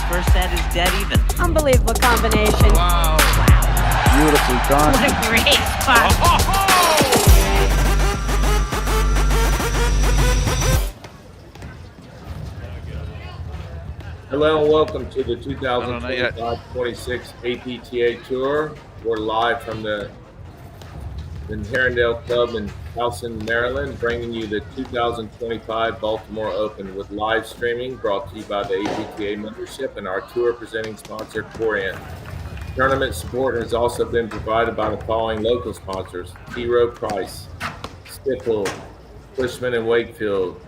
first set is dead even. Unbelievable combination. Wow. Beautifully done. What a great spot. Hello and welcome to the 2025-26 APTA Tour. We're live from the Herondale Club in Towson, Maryland, bringing you the 2025 Baltimore Open with live streaming brought to you by the APTA membership and our tour presenting sponsor, Corian. Tournament support has also been provided by the following local sponsors: T. Rowe Price, Stifel, Cushman and Wakefield,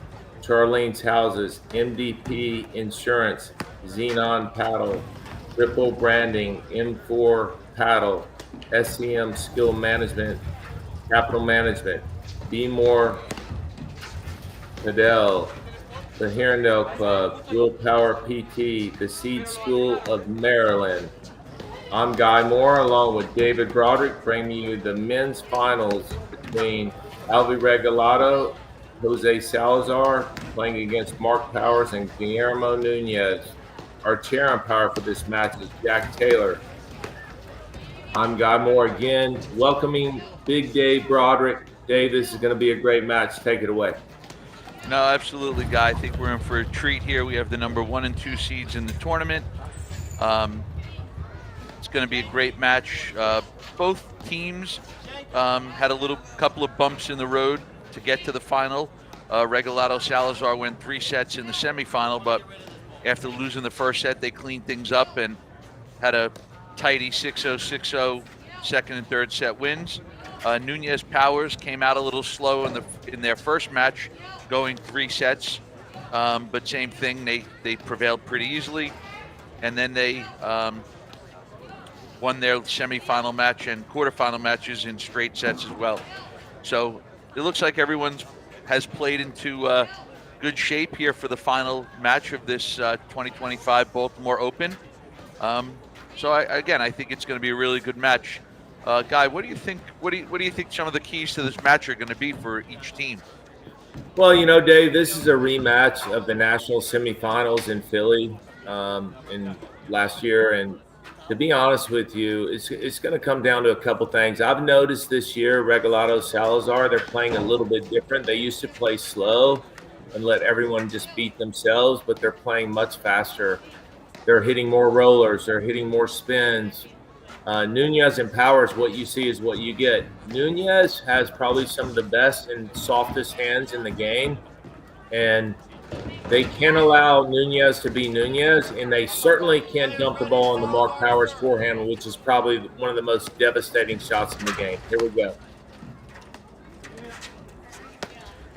Charlene's Houses, MDP Insurance, Xenon Paddle, Ripple Branding, M4 Paddle, SCM Skill Management, Capital Management, Be More Padel, the Herondale Club, Willpower PT, the Seed School of Maryland. I'm Guy Moore, along with David Broderick, bringing you the men's finals between Regalado, Jose Salazar, playing against Mark Powers and Guillermo Nunez. Our chair umpire for this match is Jack Taylor. I'm Guy Moore again, welcoming Big Dave Broderick. Dave, this is going to be a great match. Take it away. No, absolutely, Guy. I think we're in for a treat here. We have the number 1 and 2 seeds in the tournament. It's going to be a great match. Both teams had a couple of bumps in the road to get to the final. Regalado Salazar went 3 sets in the semifinal, but after losing the first set, they cleaned things up and had a tighty 6-0, 6-0 second and third set wins. Nunees Powers came out a little slow in their first match, going 3 sets, but same thing, they prevailed pretty easily, and then they won their semifinal match and quarterfinal matches in straight sets as well. So it looks like everyone has played into good shape here for the final match of this 2025 Baltimore Open. So I think it's going to be a really good match. Guy, what do you think? What do you think some of the keys to this match are going to be for each team? Well, Dave, this is a rematch of the national semifinals in Philly in last year, and to be honest with you, it's going to come down to a couple things. I've noticed this year, Regalado Salazar, they're playing a little bit different. They used to play slow and let everyone just beat themselves, but they're playing much faster. They're hitting more rollers. They're hitting more spins. Nunez and Powers, what you see is what you get. Nunez has probably some of the best and softest hands in the game, and they can't allow Nunez to be Nunez, and they certainly can't dump the ball on the Mark Powers forehand, which is probably one of the most devastating shots in the game. Here we go.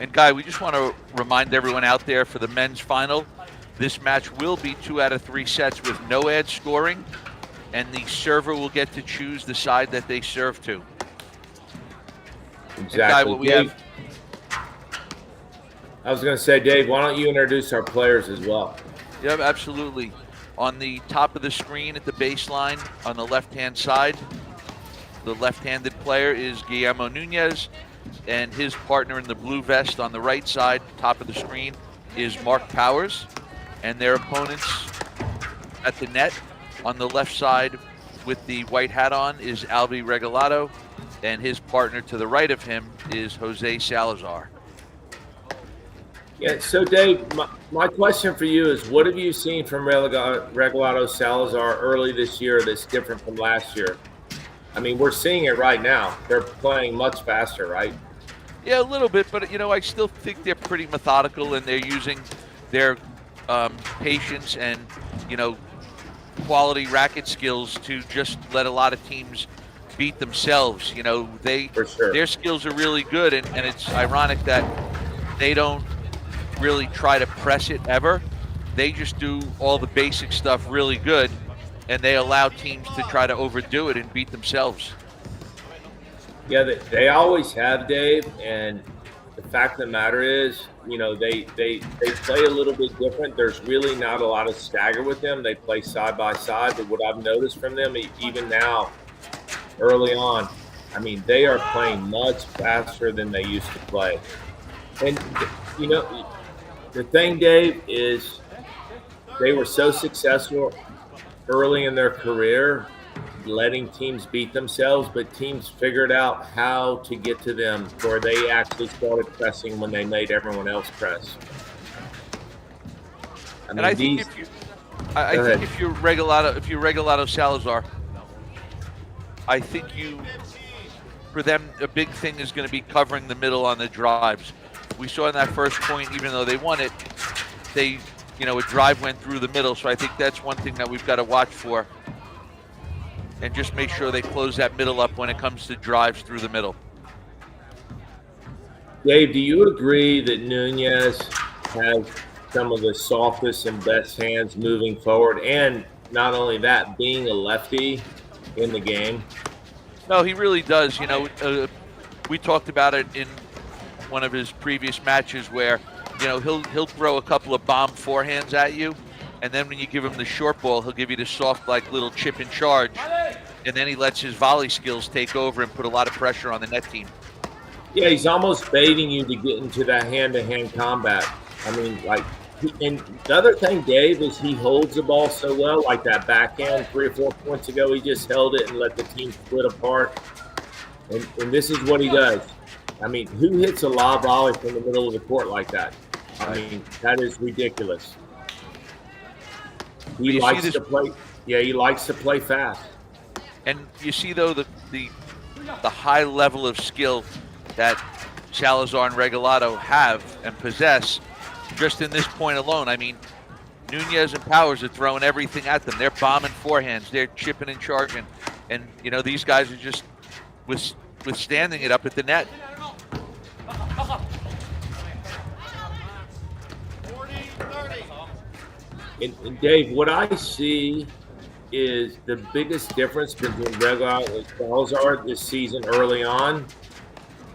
And Guy, we just want to remind everyone out there for the men's final, this match will be 2 out of 3 sets with no ad scoring, and the server will get to choose the side that they serve to. Exactly. Guy, what we have. I was going to say, Dave, why don't you introduce our players as well? Yeah, absolutely. On the top of the screen at the baseline on the left-hand side, the left-handed player is Guillermo Nunez, and his partner in the blue vest on the right side, top of the screen, is Mark Powers, and their opponents at the net on the left side with the white hat on is Regalado, and his partner to the right of him is Jose Salazar. Yeah, so Dave, my question for you is, what have you seen from Regalado Salazar early this year that's different from last year? I mean, we're seeing it right now. They're playing much faster, right? Yeah, a little bit, but I still think they're pretty methodical, and they're using their patience and quality racket skills to just let a lot of teams beat themselves. For sure. Their skills are really good, and it's ironic that they don't really try to press it ever. They just do all the basic stuff really good, and they allow teams to try to overdo it and beat themselves. Yeah, they always have, Dave, and the fact of the matter is, they play a little bit different. There's really not a lot of stagger with them. They play side by side, but what I've noticed from them, even now, early on, I mean, they are playing much faster than they used to play. And, the thing, Dave, is they were so successful early in their career, letting teams beat themselves, but teams figured out how to get to them where they actually started pressing when they made everyone else press. I think if you're Regalado Salazar, I think for them, a big thing is going to be covering the middle on the drives. We saw in that first point, even though they won it, a drive went through the middle. So I think that's one thing that we've got to watch for, and just make sure they close that middle up when it comes to drives through the middle. Dave, do you agree that Nunez has some of the softest and best hands moving forward, and not only that, being a lefty in the game? No, he really does. We talked about it in one of his previous matches where, he'll throw a couple of bomb forehands at you, and then when you give him the short ball, he'll give you the soft, little chip and charge, and then he lets his volley skills take over and put a lot of pressure on the net team. Yeah, he's almost baiting you to get into that hand-to-hand combat. I mean, and the other thing, Dave, is he holds the ball so well, like that backhand 3 or 4 points ago. He just held it and let the team split apart. And this is what he does. I mean, who hits a lob volley from the middle of the court like that? I mean, that is ridiculous. He likes to play. Yeah, he likes to play fast. And you see, though, the high level of skill that Salazar and Regalado have and possess just in this point alone. I mean, Nuneez and Powers are throwing everything at them. They're bombing forehands. They're chipping and charging. And, these guys are just withstanding it up at the net. And Dave, what I see is the biggest difference between Regalado and Salazar this season early on.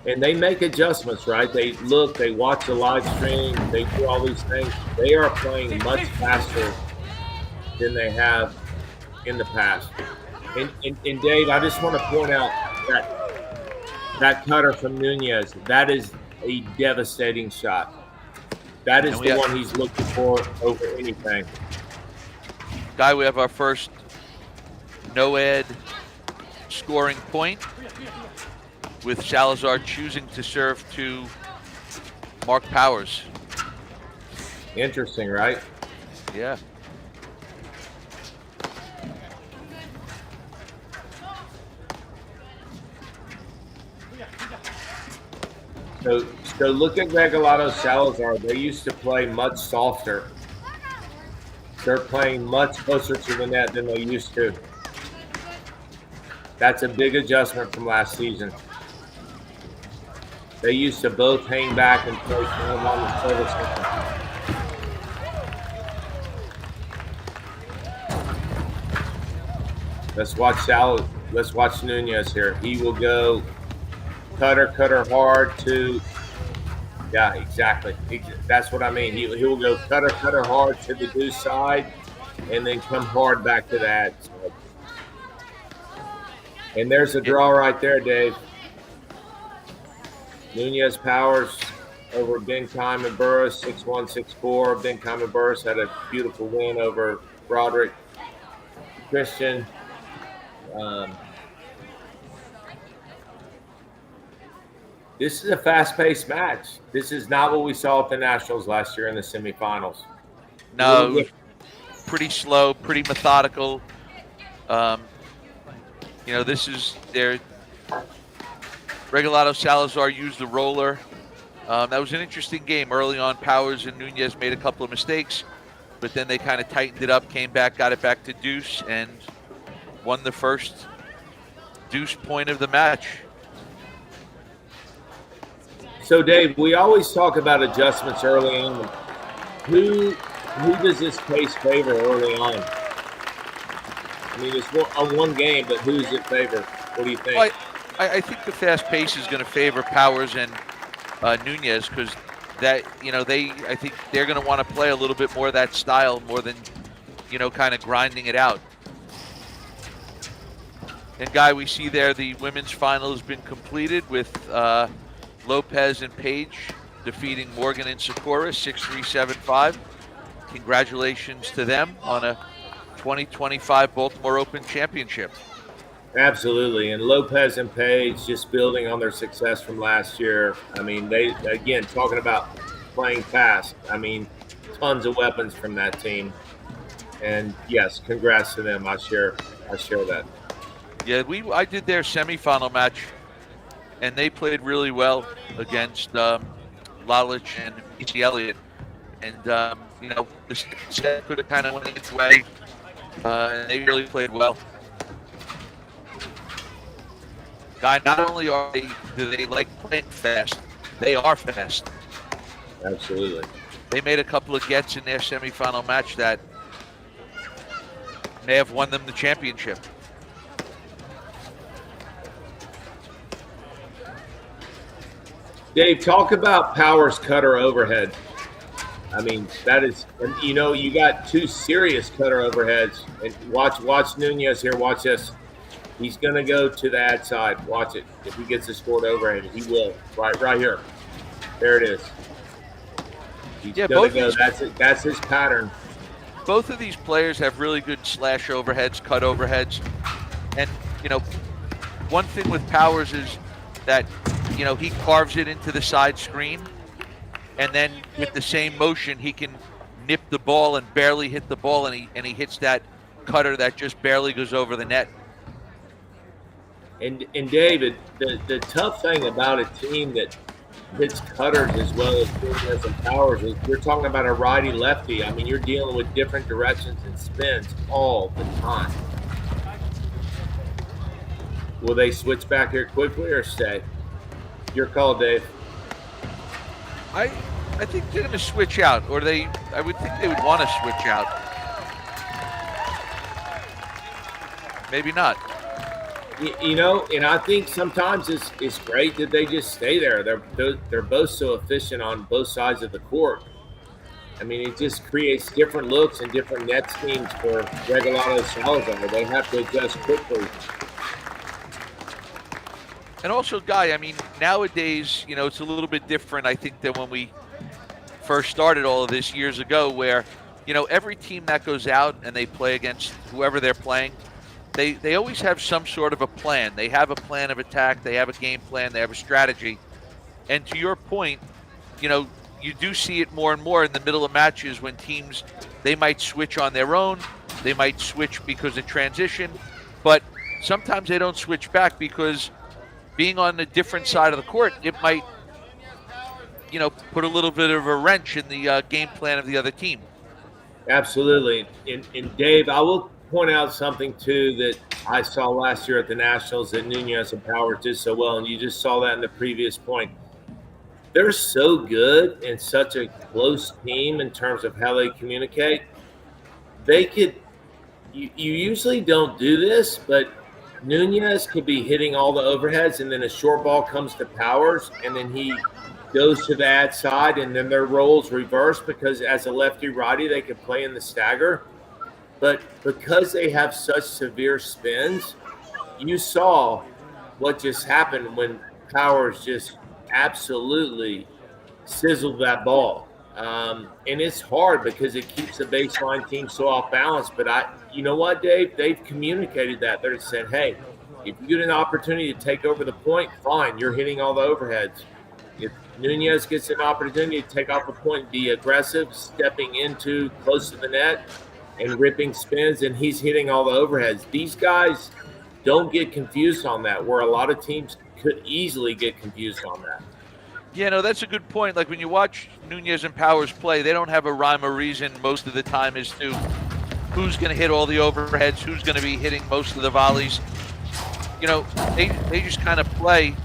And they make adjustments, right? They look, they watch the live stream, they do all these things. They are playing much faster than they have in the past. And Dave, I just want to point out that cutter from Nunez, that is a devastating shot. That is the one he's looking for over anything. Guy, we have our first no-ad scoring point, with Salazar choosing to serve to Mark Powers. Interesting, right? Yeah. So look at Regalado Salazar. They used to play much softer. They're playing much closer to the net than they used to. That's a big adjustment from last season. They used to both hang back and play on the service. Let's watch Nunez here. He will go cutter hard to. Yeah, exactly. That's what I mean. He will go cutter hard to the deuce side, and then come hard back to that. And there's a draw right there, Dave. Nuneez Powers over Bentheim and Burris, 6-1, 6-4. Bentheim and Burris had a beautiful win over Broderick Christian. This is a fast-paced match. This is not what we saw at the Nationals last year in the semifinals. No, it was pretty slow, pretty methodical. This is their Regalado Salazar used the roller. That was an interesting game. Early on, Powers and Nunez made a couple of mistakes, but then they kind of tightened it up, came back, got it back to deuce, and won the first deuce point of the match. So, Dave, we always talk about adjustments early on. Who does this case favor early on? I mean, it's one game, but who does it favor? What do you think? Well, I think the fast pace is going to favor Powers and Nunez, because I think they're going to want to play a little bit more of that style more than, kind of grinding it out. And Guy, we see there the women's final has been completed with Lopez and Page defeating Morgan and Sikora 6-3, 7-5. congratulations to them on a 2025 Baltimore Open championship. Absolutely. And Lopez and Page just building on their success from last year. I mean, they, again, talking about playing fast. I mean, tons of weapons from that team. And yes, congrats to them. I share that. Yeah, I did their semifinal match, and they played really well against Lalich and E.C. Elliott. And, the set could have kind of went its way, and they really played well. Guy, not only do they like playing fast, they are fast. Absolutely. They made a couple of gets in their semifinal match that may have won them the championship. Dave, talk about Powers cutter overhead. I mean, that is, you got two serious cutter overheads. And watch Nunez here. Watch this. He's going to go to the ad side. Watch it. If he gets a scored overhead, he will. Right here. There it is. He's going to go. That's it. That's his pattern. Both of these players have really good slash overheads, cut overheads. And, one thing with Powers is that, he carves it into the side screen. And then with the same motion, he can nip the ball and barely hit the ball. And he hits that cutter that just barely goes over the net. And David, the tough thing about a team that hits cutters as well as Nunez and Powers is you're talking about a righty-lefty. I mean, you're dealing with different directions and spins all the time. Will they switch back here quickly or stay? Your call, Dave. I think they're going to switch out, or I would think they would want to switch out. Maybe not. And I think sometimes it's great that they just stay there. They're both so efficient on both sides of the court. I mean, it just creates different looks and different net schemes for Regalado and Salazar. They have to adjust quickly. And also, Guy, I mean, nowadays, it's a little bit different, I think, than when we first started all of this years ago, where, every team that goes out and they play against whoever they're playing, they always have some sort of a plan. They have a plan of attack. They have a game plan. They have a strategy. And to your point, you do see it more and more in the middle of matches when teams, they might switch on their own. They might switch because of transition. But sometimes they don't switch back because being on a different side of the court, it might, put a little bit of a wrench in the game plan of the other team. Absolutely. And Dave, I will point out something too that I saw last year at the Nationals that Nunez and Powers did so well, and you just saw that in the previous point. They're so good and such a close team in terms of how they communicate. You usually don't do this, but Nunez could be hitting all the overheads, and then a short ball comes to Powers, and then he goes to the ad side, and then their roles reverse because as a lefty-righty, they could play in the stagger. But because they have such severe spins, you saw what just happened when Powers just absolutely sizzled that ball. And it's hard because it keeps the baseline team so off balance. But you know what, Dave? They've communicated that. They're saying, hey, if you get an opportunity to take over the point, fine, you're hitting all the overheads. If Nunez gets an opportunity to take off the point, be aggressive, stepping into close to the net and ripping spins, and he's hitting all the overheads. These guys don't get confused on that, where a lot of teams could easily get confused on that. Yeah, no, that's a good point. Like when you watch Nunez and Powers play, they don't have a rhyme or reason most of the time as to who's going to hit all the overheads, who's going to be hitting most of the volleys. They just kind of play,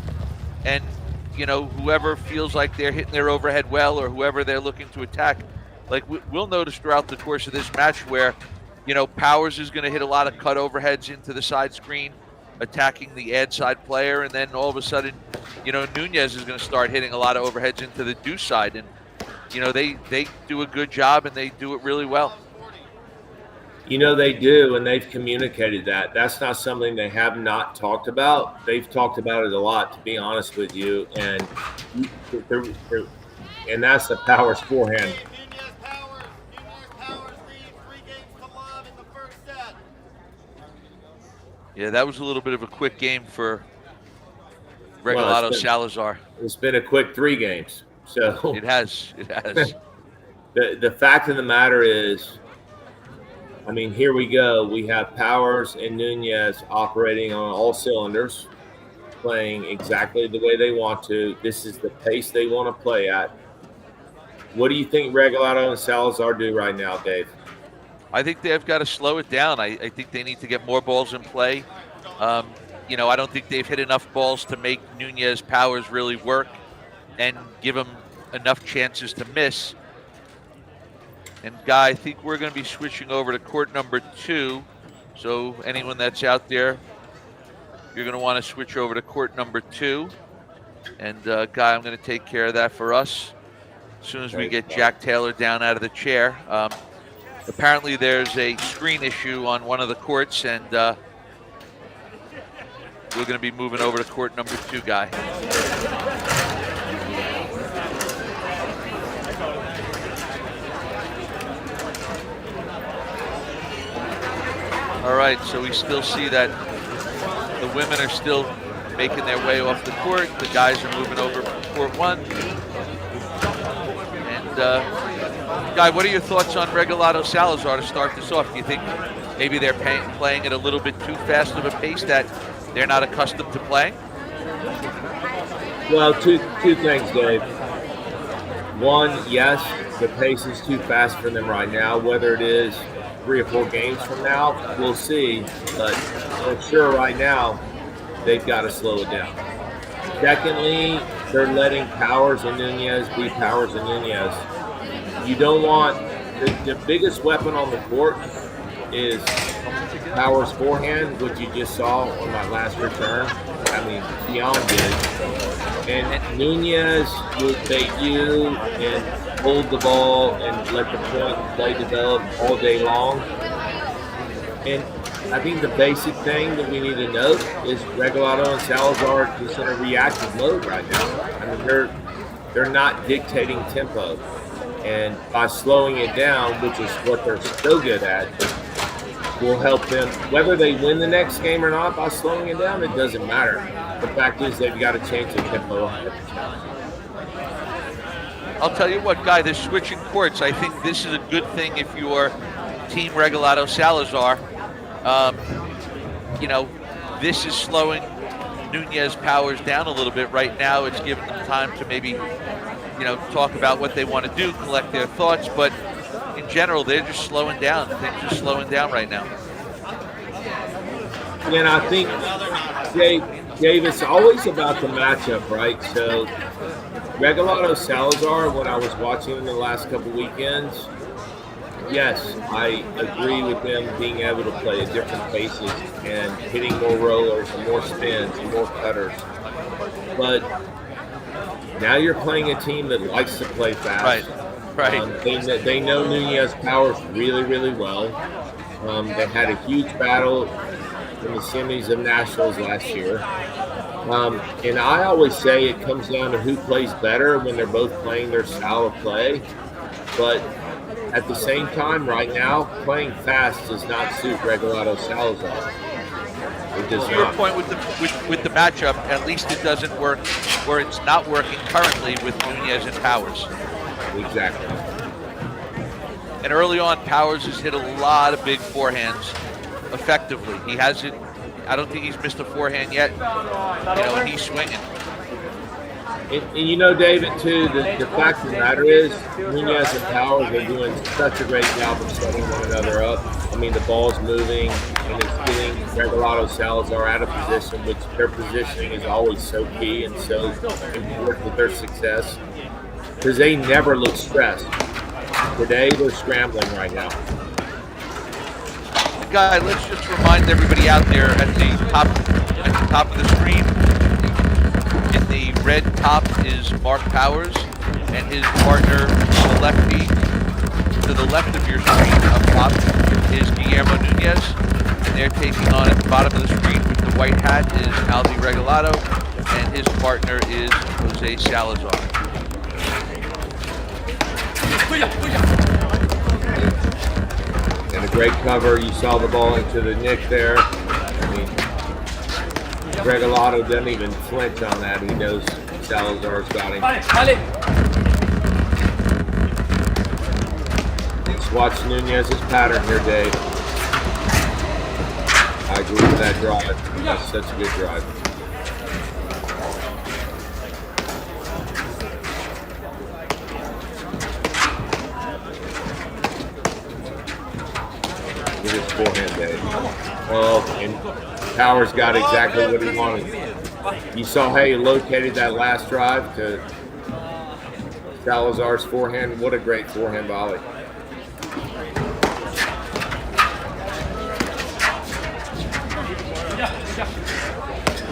and, whoever feels like they're hitting their overhead well or whoever they're looking to attack. Like we'll notice throughout the course of this match where, Powers is going to hit a lot of cut overheads into the side screen, attacking the ad side player, and then all of a sudden, Nunez is going to start hitting a lot of overheads into the deuce side, and they do a good job and they do it really well. They do, and they've communicated that. That's not something they have not talked about. They've talked about it a lot, to be honest with you, and that's the Powers forehand. Yeah, that was a little bit of a quick game for Regalado Salazar. It's been a quick 3 games. So it has. The fact of the matter is, I mean, here we go. We have Powers and Nunez operating on all cylinders, playing exactly the way they want to. This is the pace they want to play at. What do you think Regalado and Salazar do right now, Dave? I think they've got to slow it down. I think they need to get more balls in play. You know, I don't think they've hit enough balls to make Nuneez Powers really work and give them enough chances to miss. And, Guy, I think we're going to be switching over to court number 2. So anyone that's out there, you're going to want to switch over to court number 2. And, Guy, I'm going to take care of that for us as soon as we get Jack Taylor down out of the chair. Apparently there's a screen issue on one of the courts, and we're going to be moving over to court number 2, Guy. All right, so we still see that the women are still making their way off the court. The guys are moving over from court 1. And, Guy, what are your thoughts on Regalado Salazar to start this off? Do you think maybe they're playing at a little bit too fast of a pace that they're not accustomed to playing? Well, two things, Dave. One, yes, the pace is too fast for them right now. Whether it is 3 or 4 games from now, we'll see. But for sure right now, they've got to slow it down. Secondly, they're letting Powers and Nunez be Powers and Nunez. You don't want the biggest weapon on the court is Powers' forehand, which you just saw on that last return. I mean, beyond good. And Nunez will bait you and hold the ball and let the point and play develop all day long. And I think the basic thing that we need to note is Regalado and Salazar are just in a reactive mode right now. I mean, they're not dictating tempo. And by slowing it down, which is what they're so good at, will help them. Whether they win the next game or not by slowing it down, it doesn't matter. The fact is they've got to change the tempo. I'll tell you what, Guy, they're switching courts. I think this is a good thing if you're Team Regalado Salazar. You know, this is slowing Nuneez Powers down a little bit right now. It's giving them time to maybe, you know, talk about what they want to do, collect their thoughts, but in general, they're just slowing down. Things are slowing down right now. And I think, Dave, it's always about the matchup, right? So, Regalado Salazar, when I was watching them the last couple weekends, yes, I agree with them being able to play at different paces and hitting more rollers and more spins and more cutters. But now you're playing a team that likes to play fast. Right. They know Nuneez Powers really, really well. They had a huge battle in the semis of Nationals last year. And I always say it comes down to who plays better when they're both playing their style of play. But at the same time, right now, playing fast does not suit Regalado Salazar. It does to your not. point with the matchup, at least it doesn't work where it's not working currently with Nunez and Powers. Exactly. And early on, Powers has hit a lot of big forehands effectively. He hasn't. I don't think he's missed a forehand yet. You know, and he's swinging. And you know, David, too, the fact of the matter is Nunez and Powers are doing such a great job of setting one another up. I mean, the ball's moving, and it's getting Regalado Salazar out of position, which their positioning is always so key and so important with their success, because they never look stressed. Today, they're scrambling right now. Guy, let's just remind everybody out there at the top of the screen. In the red top is Mark Powers and his partner on the lefty. To the left of your screen up top is Guillermo Nunez, and they're taking on at the bottom of the screen with the white hat is Aldi Regalado, and his partner is Jose Salazar. And a great cover. You saw the ball into the nick there. I mean, Regalado doesn't even flinch on that. He knows Salazar's got him. Let's watch Nunez's pattern here, Dave. I agree with that drive. That's such a good drive. Look at his forehand, Dave. Oh, and Powers got exactly what he wanted. You saw how he located that last drive to Salazar's forehand. What a great forehand volley.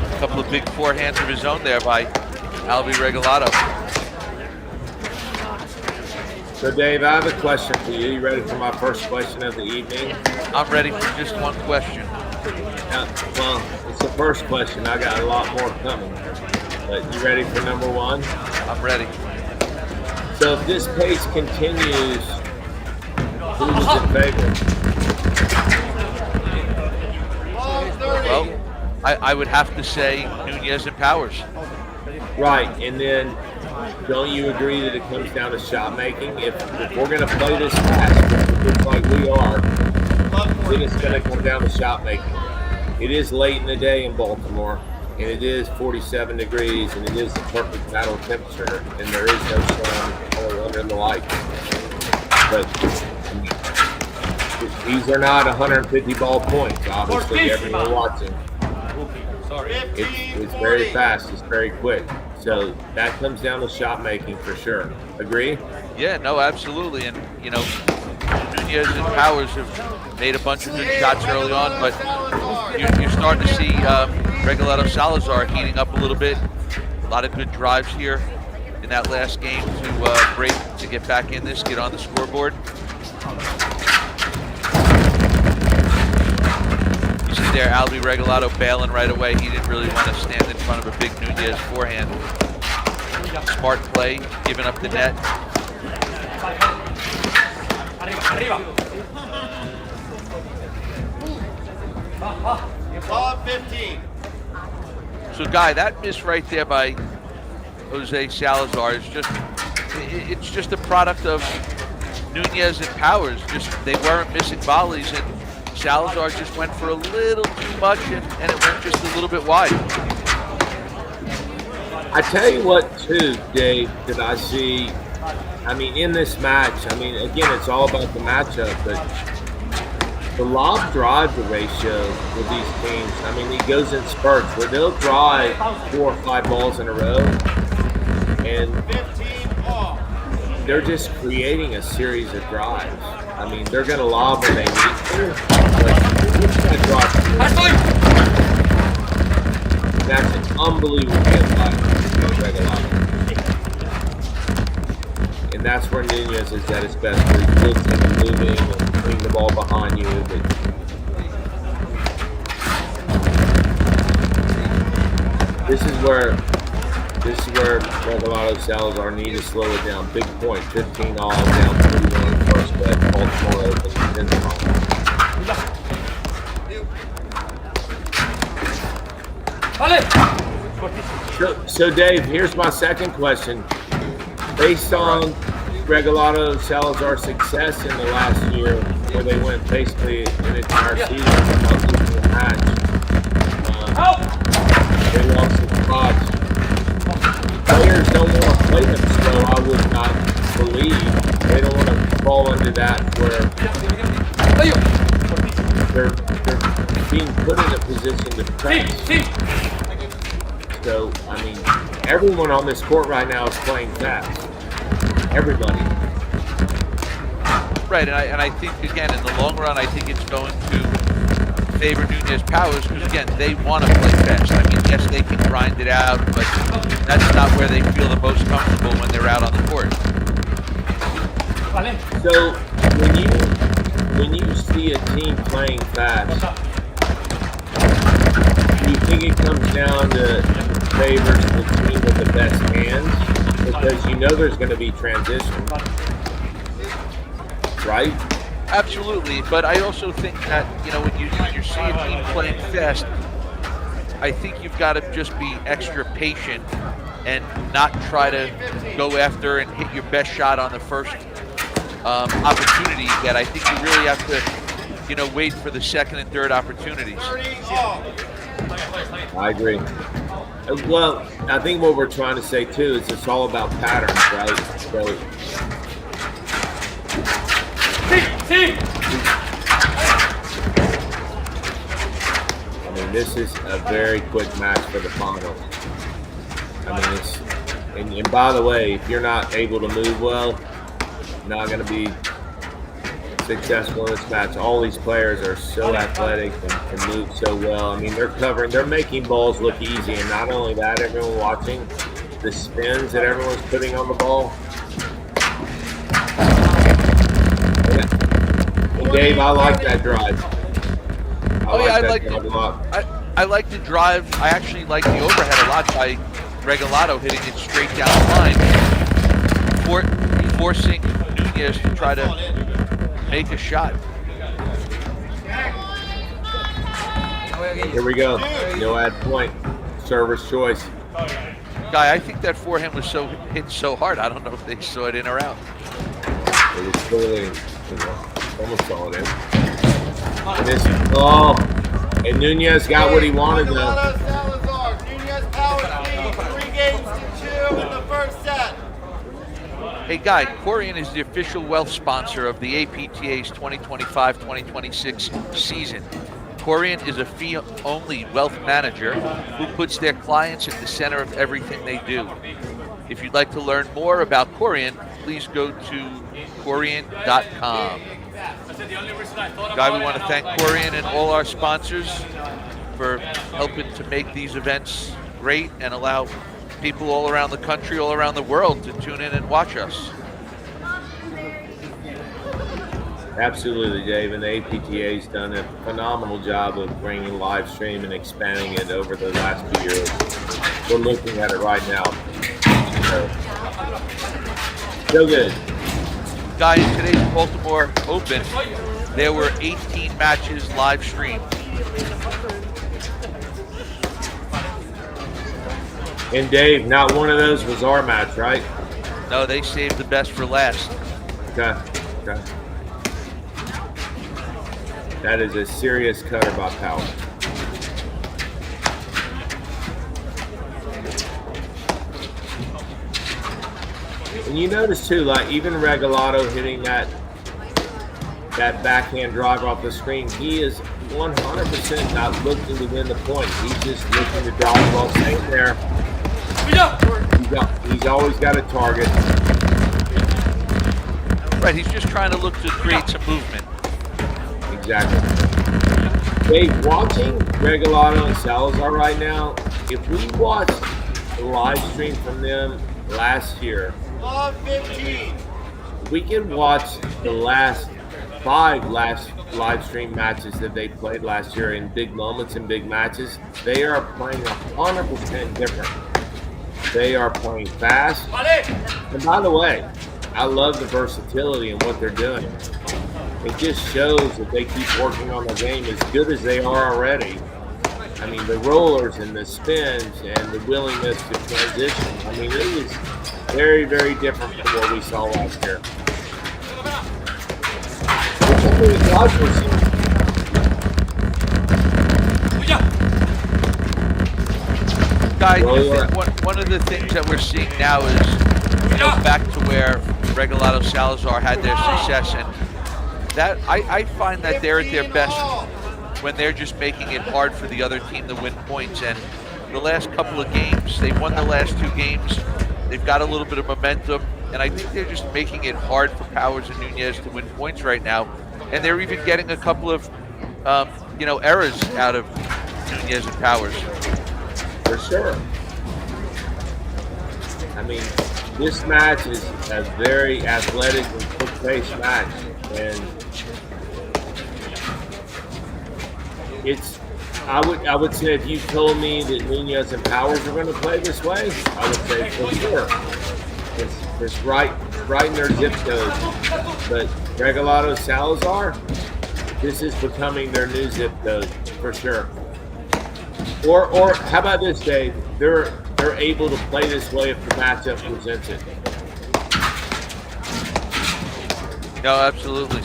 A couple of big forehands of his own there by Albie Regalado. So, Dave, I have a question for you. You ready for my first question of the evening? I'm ready for just one question. Well, it's the first question. I got a lot more coming. But you ready for number one? I'm ready. So if this pace continues, who's in favor? Well, I would have to say Nunees and Powers. Right, and then don't you agree that it comes down to shot making? If we're going to play this match, just like we are, then it's going to come down to shot making. It is late in the day in Baltimore, and it is 47 degrees, and it is the perfect battle temperature, and there is no sun or under the light. But these are not 150 ball points, obviously, everyone watching. It's very fast, it's very quick. So that comes down to shot making for sure. Agree? Yeah, no, absolutely. And, you know, Nunees and Powers have made a bunch of good shots early on, but you're starting to see Regalado Salazar heating up a little bit. A lot of good drives here in that last game to break, to get back in this, get on the scoreboard. You see there, Albie Regalado bailing right away. He didn't really want to stand in front of a big Nunez forehand. Smart play, giving up the net. Ball 15. So, Guy, that miss right there by Jose Salazar is it's just a product of Nunees and Powers. Just they weren't missing volleys, and Salazar just went for a little too much, and it went just a little bit wide. I tell you what, too, Dave, that I see. I mean, in this match, I mean, again, it's all about the matchup, but the lob drive ratio with these teams, I mean, it goes in spurts where they'll drive 4 or 5 balls in a row, and they're just creating a series of drives. I mean, they're going to lob when they need to. That's an unbelievable hit by Regalado. And that's where Nunez is at his best, where he's lifting and moving and putting the ball behind you. But this is where Regalado Salazar need to slow it down. Big point, 15 all, down 3-1 first bet, Baltimore open, 10 all. So Dave, here's my second question. Based on Regalado Salazar's success in the last year, where they went basically an entire season without losing a match, they lost some spots. Players don't want to play them slow, I would not believe. They don't want to fall into that where they're being put in a position to press. So, I mean, everyone on this court right now is playing fast. Everybody. Right, and I think, again, in the long run, I think it's going to favor Nunees Powers because, again, they want to play fast. I mean, yes, they can grind it out, but that's not where they feel the most comfortable when they're out on the court. So, when you see a team playing fast, do you think it comes down to favors the team with the best hands? Because you know there's going to be transition, right? Absolutely, but I also think that, you know, when you see a team playing fast, I think you've got to just be extra patient and not try to go after and hit your best shot on the first opportunity you get. I think you really have to, wait for the second and third opportunities. I agree. Well, I think what we're trying to say too is it's all about patterns, right? So, I mean, this is a very quick match for the final. I mean, it's and by the way, if you're not able to move well, you're not going to be successful in this match. All these players are so athletic and can move so well. I mean, they're making balls look easy, and not only that, everyone watching the spins that everyone's putting on the ball. And Dave, I like that drive. I like the drive. I actually like the overhead a lot by Regalado hitting it straight down the line, forcing Nunez to try to make a shot. Here we go. No ad point. Server's choice. Guy, I think that forehand was hit so hard. I don't know if they saw it in or out. It was clearly, almost saw it in. And Nunez got what he wanted though. Regalado Salazar. Nunez Powers lead 3 games to 2 in the first set. Hey, Guy, Corian is the official wealth sponsor of the APTA's 2025-2026 season. Corian is a fee-only wealth manager who puts their clients at the center of everything they do. If you'd like to learn more about Corian, please go to Corian.com. Guy, we want to thank Corian and all our sponsors for helping to make these events great and allow people all around the country, all around the world to tune in and watch us. Absolutely, Dave. And the APTA's done a phenomenal job of bringing live stream and expanding it over the last few years. We're looking at it right now. So good. Guy, in today's Baltimore Open, there were 18 matches live streamed. And Dave, not one of those was our match, right? No, they saved the best for last. Okay. That is a serious cutter by Powell. And you notice too, like even Regalado hitting that backhand drive off the screen, he is 100% not looking to win the point. He's just looking to drive the ball, staying there. He's always got a target. Right, he's just trying to look to create some movement. Exactly. Dave, watching Regalado and Salazar right now, if we watch the live stream from them last year, Love 15. we can watch the last 5 live stream matches that they played last year in big moments and big matches. They are playing 100% different. They are playing fast. And by the way, I love the versatility in what they're doing. It just shows that they keep working on the game as good as they are already. I mean, the rollers and the spins and the willingness to transition. I mean, it is very, very different from what we saw last year. Guy, one of the things that we're seeing now is, back to where Regalado Salazar had their success, and that I find that they're at their best when they're just making it hard for the other team to win points. And the last couple of games, they've won the last 2 games. They've got a little bit of momentum, and I think they're just making it hard for Powers and Nunez to win points right now. And they're even getting a couple of, errors out of Nunez and Powers. For sure. I mean, this match is a very athletic and quick-paced match, and it's. I would say if you told me that Nunez and Powers are going to play this way, I would say for sure. It's right in their zip code. But Regalado Salazar, this is becoming their new zip code for sure. Or how about this, Dave? They're able to play this way if the matchup presents it. No, absolutely.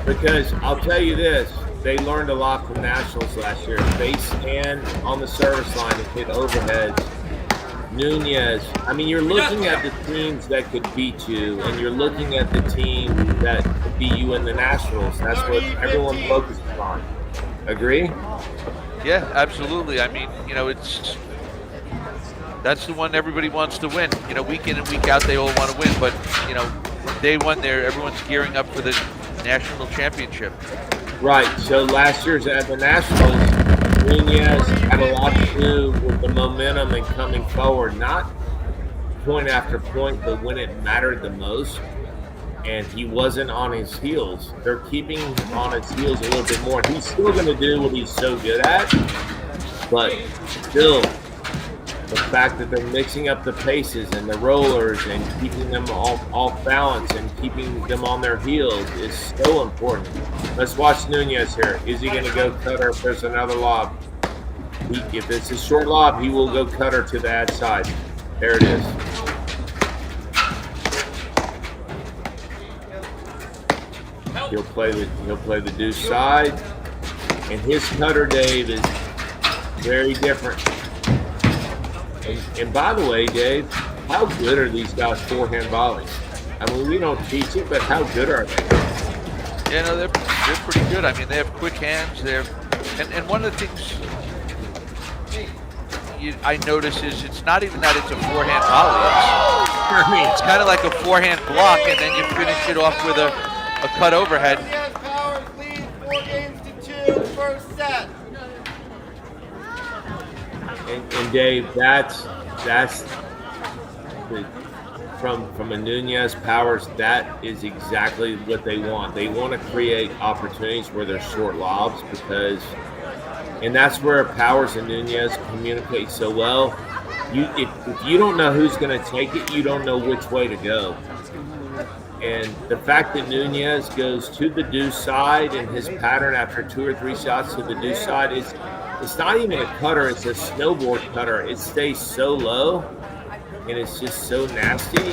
Because I'll tell you this, they learned a lot from Nationals last year. They stand on the service line and hit overheads. Nunez. I mean, you're looking at the teams that could beat you, and you're looking at the team that could beat you in the Nationals. That's what everyone focuses on. Agree? Yeah, absolutely. I mean, that's the one everybody wants to win. Week in and week out, they all want to win. But, day one there, everyone's gearing up for the national championship. Right. So last year's at the Nationals, Nunez had a lot to do with the momentum and coming forward, not point after point, but when it mattered the most. And he wasn't on his heels. They're keeping him on his heels a little bit more. He's still going to do what he's so good at, but still, the fact that they're mixing up the paces and the rollers and keeping them off balance and keeping them on their heels is so important. Let's watch Nunez here. Is he going to go cutter if there's another lob? If it's a short lob, he will go cutter to the ad side. There it is. He'll play the deuce side, and his cutter, Dave, is very different. And by the way, Dave, how good are these guys forehand volleys? I mean, we don't teach it, but how good are they? Yeah, no, they're pretty good. I mean, they have quick hands. And one of the things I notice is it's not even that it's a forehand volley. It's kind of like a forehand block, and then you finish it off with a cut overhead. Nunees Powers lead 4-2 first set. And Dave, that's from a Nunez Powers, that is exactly what they want. They want to create opportunities where there's short lobs and that's where Powers and Nunez communicate so well. If you don't know who's going to take it, you don't know which way to go. And the fact that Nunez goes to the deuce side and his pattern after 2 or 3 shots to the deuce side it's not even a cutter, it's a snowboard cutter. It stays so low and it's just so nasty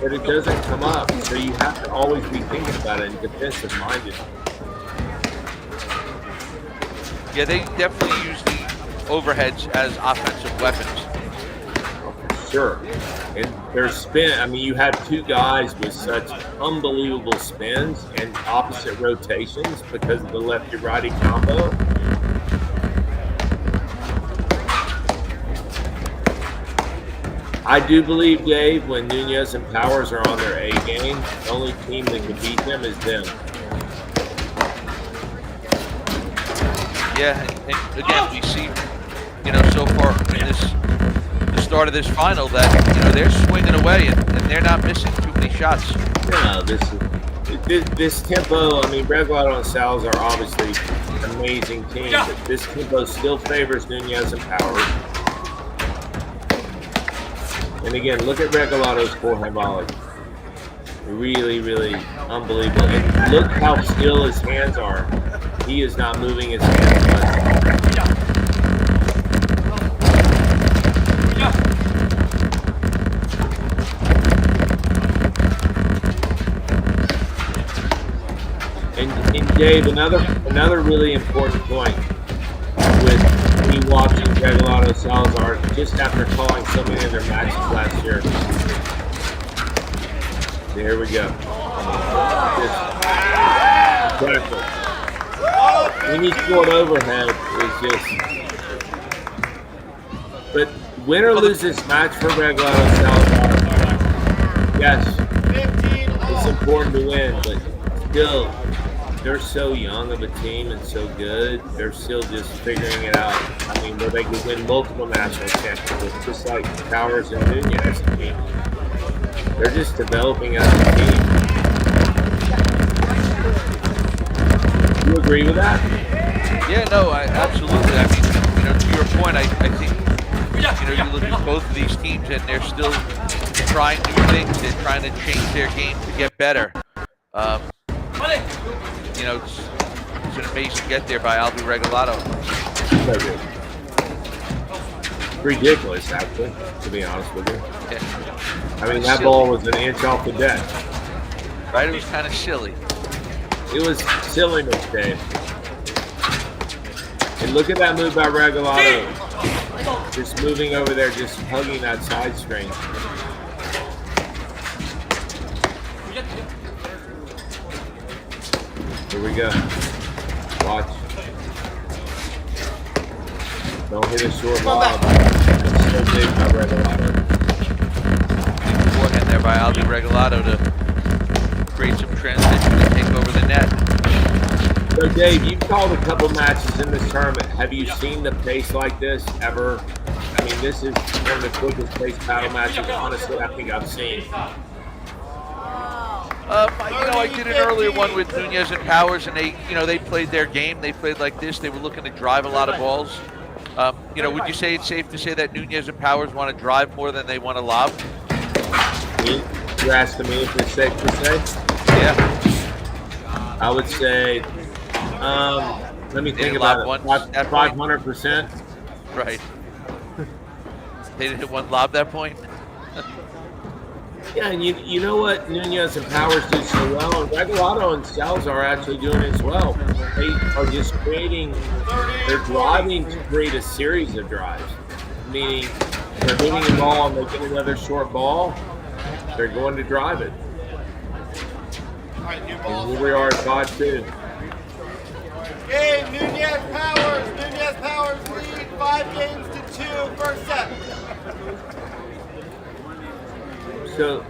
that it doesn't come up. So you have to always be thinking about it and defensive minded. Yeah, they definitely use the overheads as offensive weapons. Sure. And their spin, I mean, you have 2 guys with such unbelievable spins and opposite rotations because of the lefty-righty combo. I do believe, Dave, when Nunez and Powers are on their A game, the only team that can beat them is them. Yeah, and again, we see, so far in the start of this final that, they're swinging away and they're not missing too many shots. No, this tempo, I mean, Regalado and Salazar are obviously an amazing team, but this tempo still favors Nunez and Powers. And again, look at Regalado's forehand volley. Really, really unbelievable. And look how still his hands are. He is not moving his hands much. And Dave, another really important point with me watching Regalado and Salazar just after calling so many of their matches last year. There we go. Just incredible. When you scored overhead, it's just. But win or lose this match for Regalado and Salazar, yes, it's important to win, but still, they're so young of a team and so good. They're still just figuring it out. I mean, where they could win multiple national championships, just like Powers and Nunez team. They're just developing as a team. You agree with that? Yeah, no, absolutely. I mean, to your point, I think, you look at both of these teams and they're still trying new things. They're trying to change their game to get better. you know, it's an amazing get there by Albi Regalado. So good. Ridiculous, actually, to be honest with you. Yeah. I mean, that ball was an inch off the deck. Right? It was kind of silly. It was silliness, Dave. And look at that move by Regalado. Just moving over there, just hugging that side screen. Here we go. Watch. Don't hit a short lob. So big by Regalado. Forehand there by Albi Regalado to create some transition and take over the net. So, Dave, you've called a couple matches in this tournament. Have you seen the pace like this ever? I mean, this is one of the quickest pace paddle matches, honestly, I think I've seen. I did an earlier one with Nunez and Powers, and they played their game. They played like this. They were looking to drive a lot of balls. Would you say it's safe to say that Nunez and Powers want to drive more than they want to lob? You're asking me if it's safe to say? Yeah. I would say, let me think about it. 500%. Right. They didn't want to lob that point? Yeah, and you know what Nunez and Powers do so well, and Regalado and Salazar are actually doing as well. They are just they're driving to create a series of drives, meaning they're hitting the ball and they get another short ball, they're going to drive it. And here we are at 5-2. Game, Nunez Powers. Nunez Powers lead 5-2, first set. So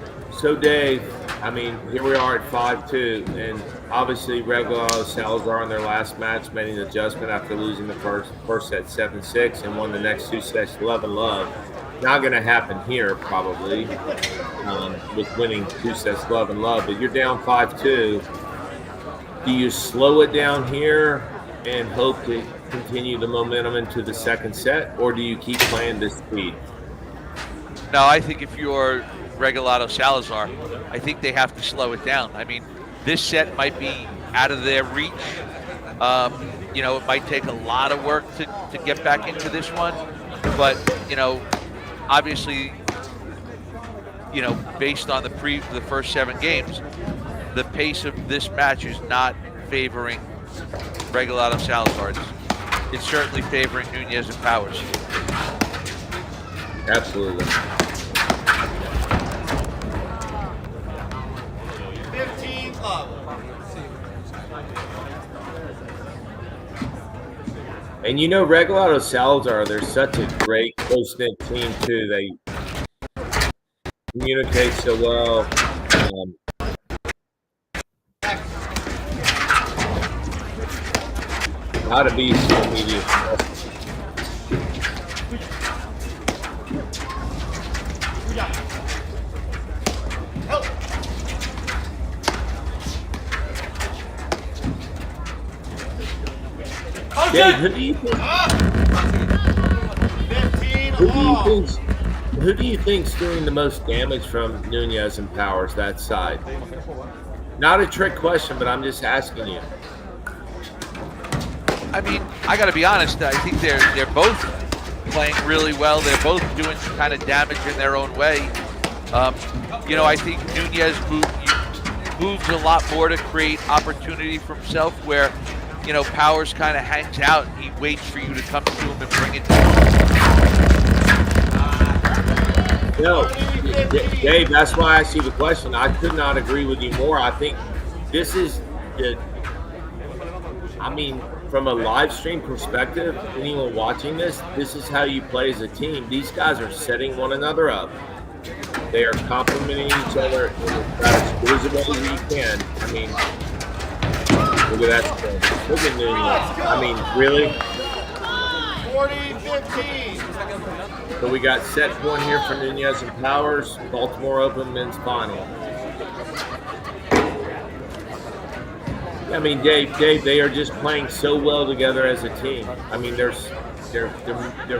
Dave, I mean, here we are at 5-2, and obviously Regalado Salazar in their last match made an adjustment after losing the first set 7-6 and won the next two sets 11-love. Not going to happen here probably with winning two sets 11-love, but you're down 5-2. Do you slow it down here and hope to continue the momentum into the second set, or do you keep playing this speed? No, I think if you're Regalado Salazar, I think they have to slow it down. I mean, this set might be out of their reach. It might take a lot of work to get back into this one, but obviously, based on the first 7 games, the pace of this match is not favoring Regalado Salazar. It's certainly favoring Nunez and Powers. Absolutely. 15 love. And Regalado Salazar, they're such a great close-knit team too. They communicate so well. How to be so media. Dave, who do you think's doing the most damage from Nunez and Powers that side? Not a trick question, but I'm just asking you. I mean, I got to be honest. I think they're both playing really well. They're both doing some kind of damage in their own way. I think Nunez moves a lot more to create opportunity for himself, where Powers kind of hangs out and he waits for you to come to him and bring it to him. No, Dave, that's why I asked you the question. I could not agree with you more. I think this is from a live stream perspective, anyone watching this is how you play as a team. These guys are setting one another up. They are complimenting each other as good as you can. I mean, look at that. Look at Nunez. I mean, really? 40-15. So we got set one here for Nunez and Powers, Baltimore Open men's final. I mean, Dave, they are just playing so well together as a team. I mean, they're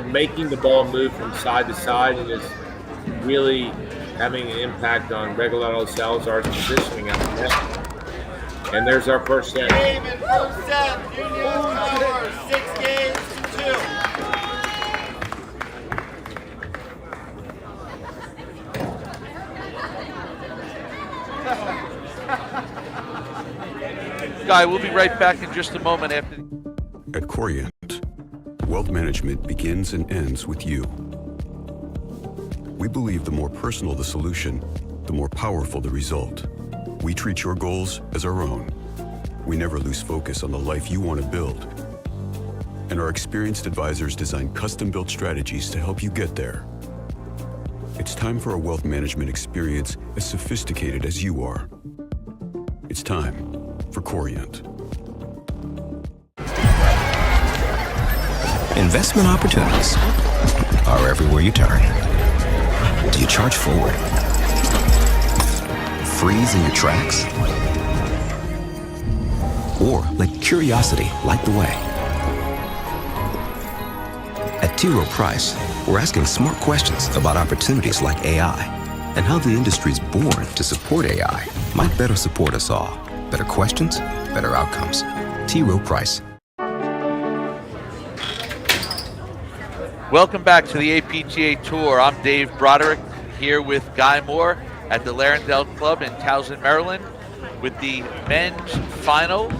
making the ball move from side to side, and it's really having an impact on Regalado Salazar's positioning out the net. And there's our first set. Game in first set. Nunez Powers, 6 games to 2. Guy, we'll be right back in just a moment after. At Corient, wealth management begins and ends with you. We believe the more personal the solution, the more powerful the result. We treat your goals as our own. We never lose focus on the life you want to build. And our experienced advisors design custom-built strategies to help you get there. It's time for a wealth management experience as sophisticated as you are. It's time for Corient. Investment opportunities are everywhere you turn. Do you charge forward? Freeze in your tracks? Or let curiosity light the way? At T. Rowe Price, we're asking smart questions about opportunities like AI and how the industry's born to support AI might better support us all. Better questions, better outcomes. T. Rowe Price. Welcome back to the APTA Tour. I'm Dave Broderick here with Guy Moore at the Larendale Club in Towson, Maryland, with the men's final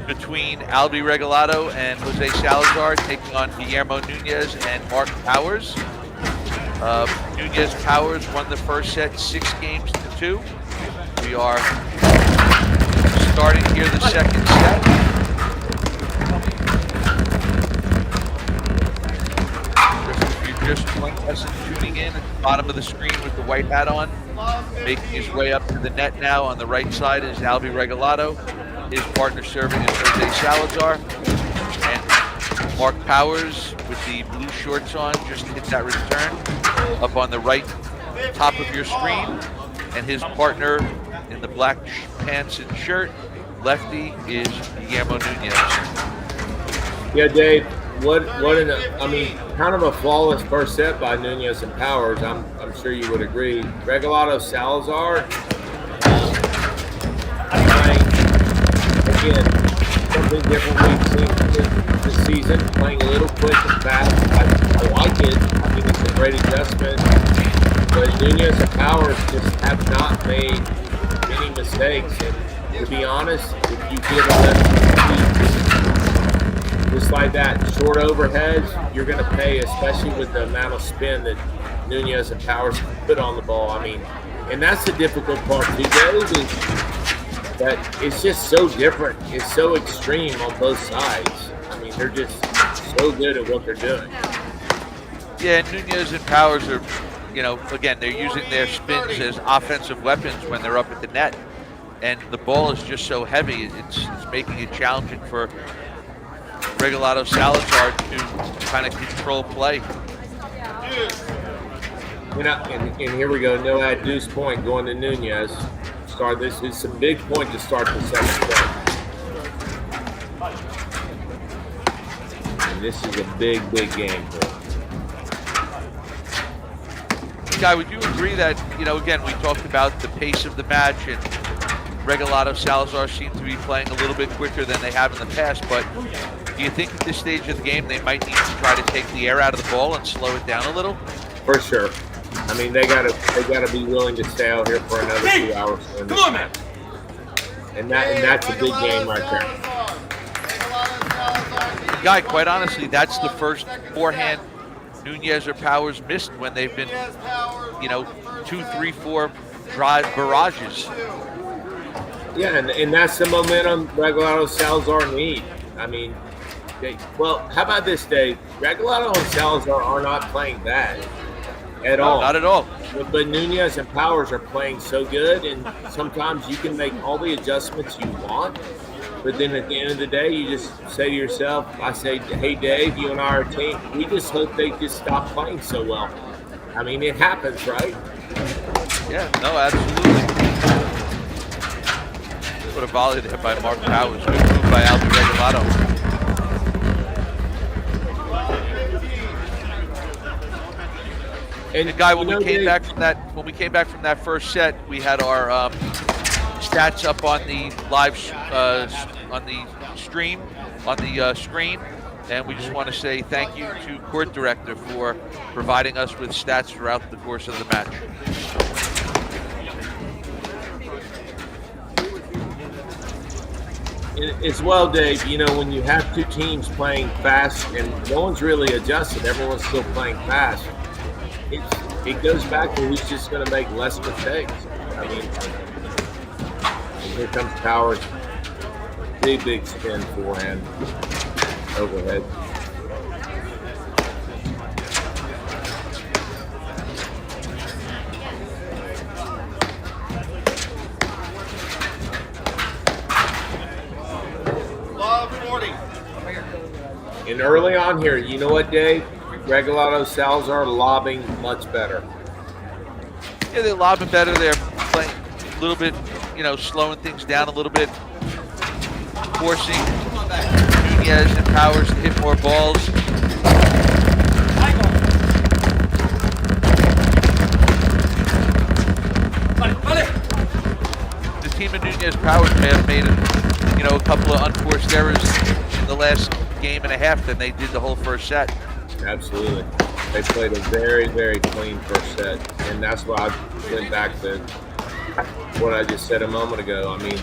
between Albi Regalado and Jose Salazar taking on Guillermo Nunez and Mark Powers. Nunez Powers won the first set 6 games to 2. We are starting here the second set. Just one person tuning in at the bottom of the screen with the white hat on, making his way up to the net now. On the right side is Albi Regalado. His partner serving is Jose Salazar. And Mark Powers with the blue shorts on just hit that return up on the right top of your screen. And his partner in the black pants and shirt, lefty, is Guillermo Nunez. Yeah, Dave. Kind of a flawless first set by Nunez and Powers. I'm sure you would agree. Regalado Salazar, again, something different we've seen this season. Playing a little quick and fast. I like it. I think it's a great adjustment. But Nunez and Powers just have not made many mistakes. And to be honest, if you give them just like that, short overheads, you're going to pay, especially with the amount of spin that Nunez and Powers put on the ball. I mean, and that's the difficult part too, Dave, is that it's just so different. It's so extreme on both sides. I mean, they're just so good at what they're doing. Yeah, Nunez and Powers are, again, they're using their spins as offensive weapons when they're up at the net. And the ball is just so heavy, it's making it challenging for Regalado Salazar to kind of control play. And here we go. No ad deuce point going to Nunez. Start this. It's a big point to start the second set. And this is a big game for him. Guy, would you agree that, again, we talked about the pace of the match and Regalado Salazar seemed to be playing a little bit quicker than they have in the past, but do you think at this stage of the game they might need to try to take the air out of the ball and slow it down a little? For sure. I mean, they gotta be willing to stay out here for another 2 hours. Come on, man. And that's a big game right there. Guy, quite honestly, that's the first forehand Nunez or Powers missed when they've been, 2, 3, 4 drive barrages. Yeah, and that's the momentum Regalado Salazar need. I mean, how about this, Dave? Regalado and Salazar are not playing bad at all. Not at all. But Nunez and Powers are playing so good, and sometimes you can make all the adjustments you want, but then at the end of the day, you just say to yourself, I say, hey, Dave, you and I are a team. We just hope they just stop playing so well. I mean, it happens, right? Yeah, no, absolutely. What a volley there by Mark Powers. Good move by Albi Regalado. And Guy, when we came back from that first set, we had our stats up on the live on the stream on the screen, and we just want to say thank you to Court Director for providing us with stats throughout the course of the match. As well, Dave, you know, when you have two teams playing fast and no one's really adjusted, everyone's still playing fast, it goes back to who's just going to make less mistakes. I mean, here comes Powers. Big spin forehand, overhead. And early on here, you know what, Dave? Regalado, Salazar lobbing much better. Yeah, they're lobbing better. They're playing a little bit, you know, slowing things down a little bit, forcing Nunez and Powers to hit more balls. The team of Nunez Powers may have made, you know, a couple of unforced errors in the last game and a half than they did the whole first set. Absolutely. They played a very clean first set, and that's why I went back to what I just said a moment ago. I mean,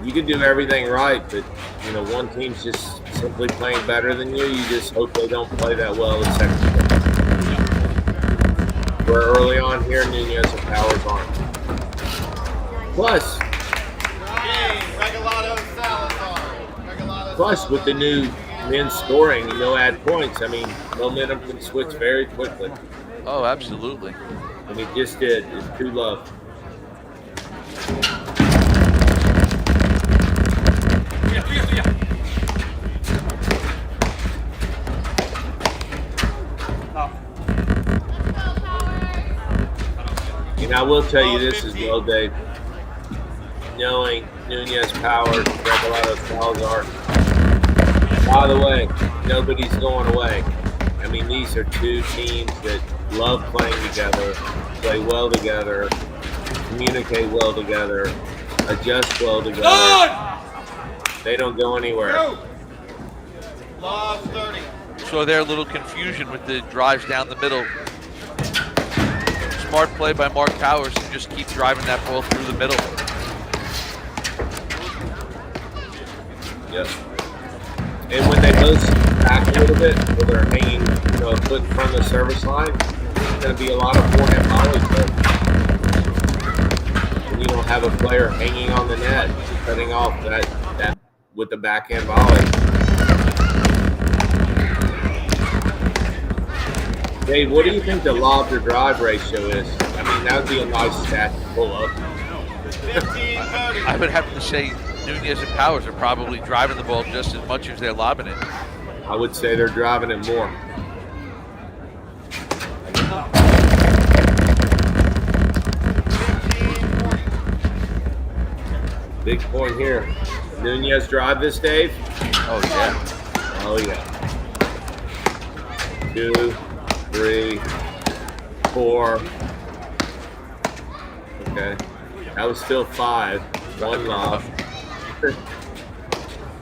you can do everything right, but, you know, one team's just simply playing better than you. You just hope they don't play that well the second set. Where early on here, Nunez and Powers aren't. Plus, with the new men's scoring, you know, add points. I mean, momentum can switch very quickly. Oh, absolutely. And it just did. It's 2-love. And I will tell you this as well, Dave. Knowing Nunez, Powers, Regalado, Salazar. By the way, nobody's going away. I mean, these are two teams that love playing together, play well together, communicate well together, adjust well together. They don't go anywhere. So their little confusion with the drives down the middle. Smart play by Mark Powers to just keep driving that ball through the middle. Yep. And when they both back a little bit, where they're hanging, you know, a foot in front of the service line, there's going to be a lot of forehand volleys there. And you don't have a player hanging on the net, cutting off that with the backhand volley. Dave, what do you think the lob to drive ratio is? I mean, that would be a nice stat to pull up. I would have to say Nunez and Powers are probably driving the ball just as much as they're lobbing it. I would say they're driving it more. Big point here. Nunez drive this, Dave? Oh, yeah. Oh, yeah. 2, 3, 4. Okay. That was still 5. 1 lob.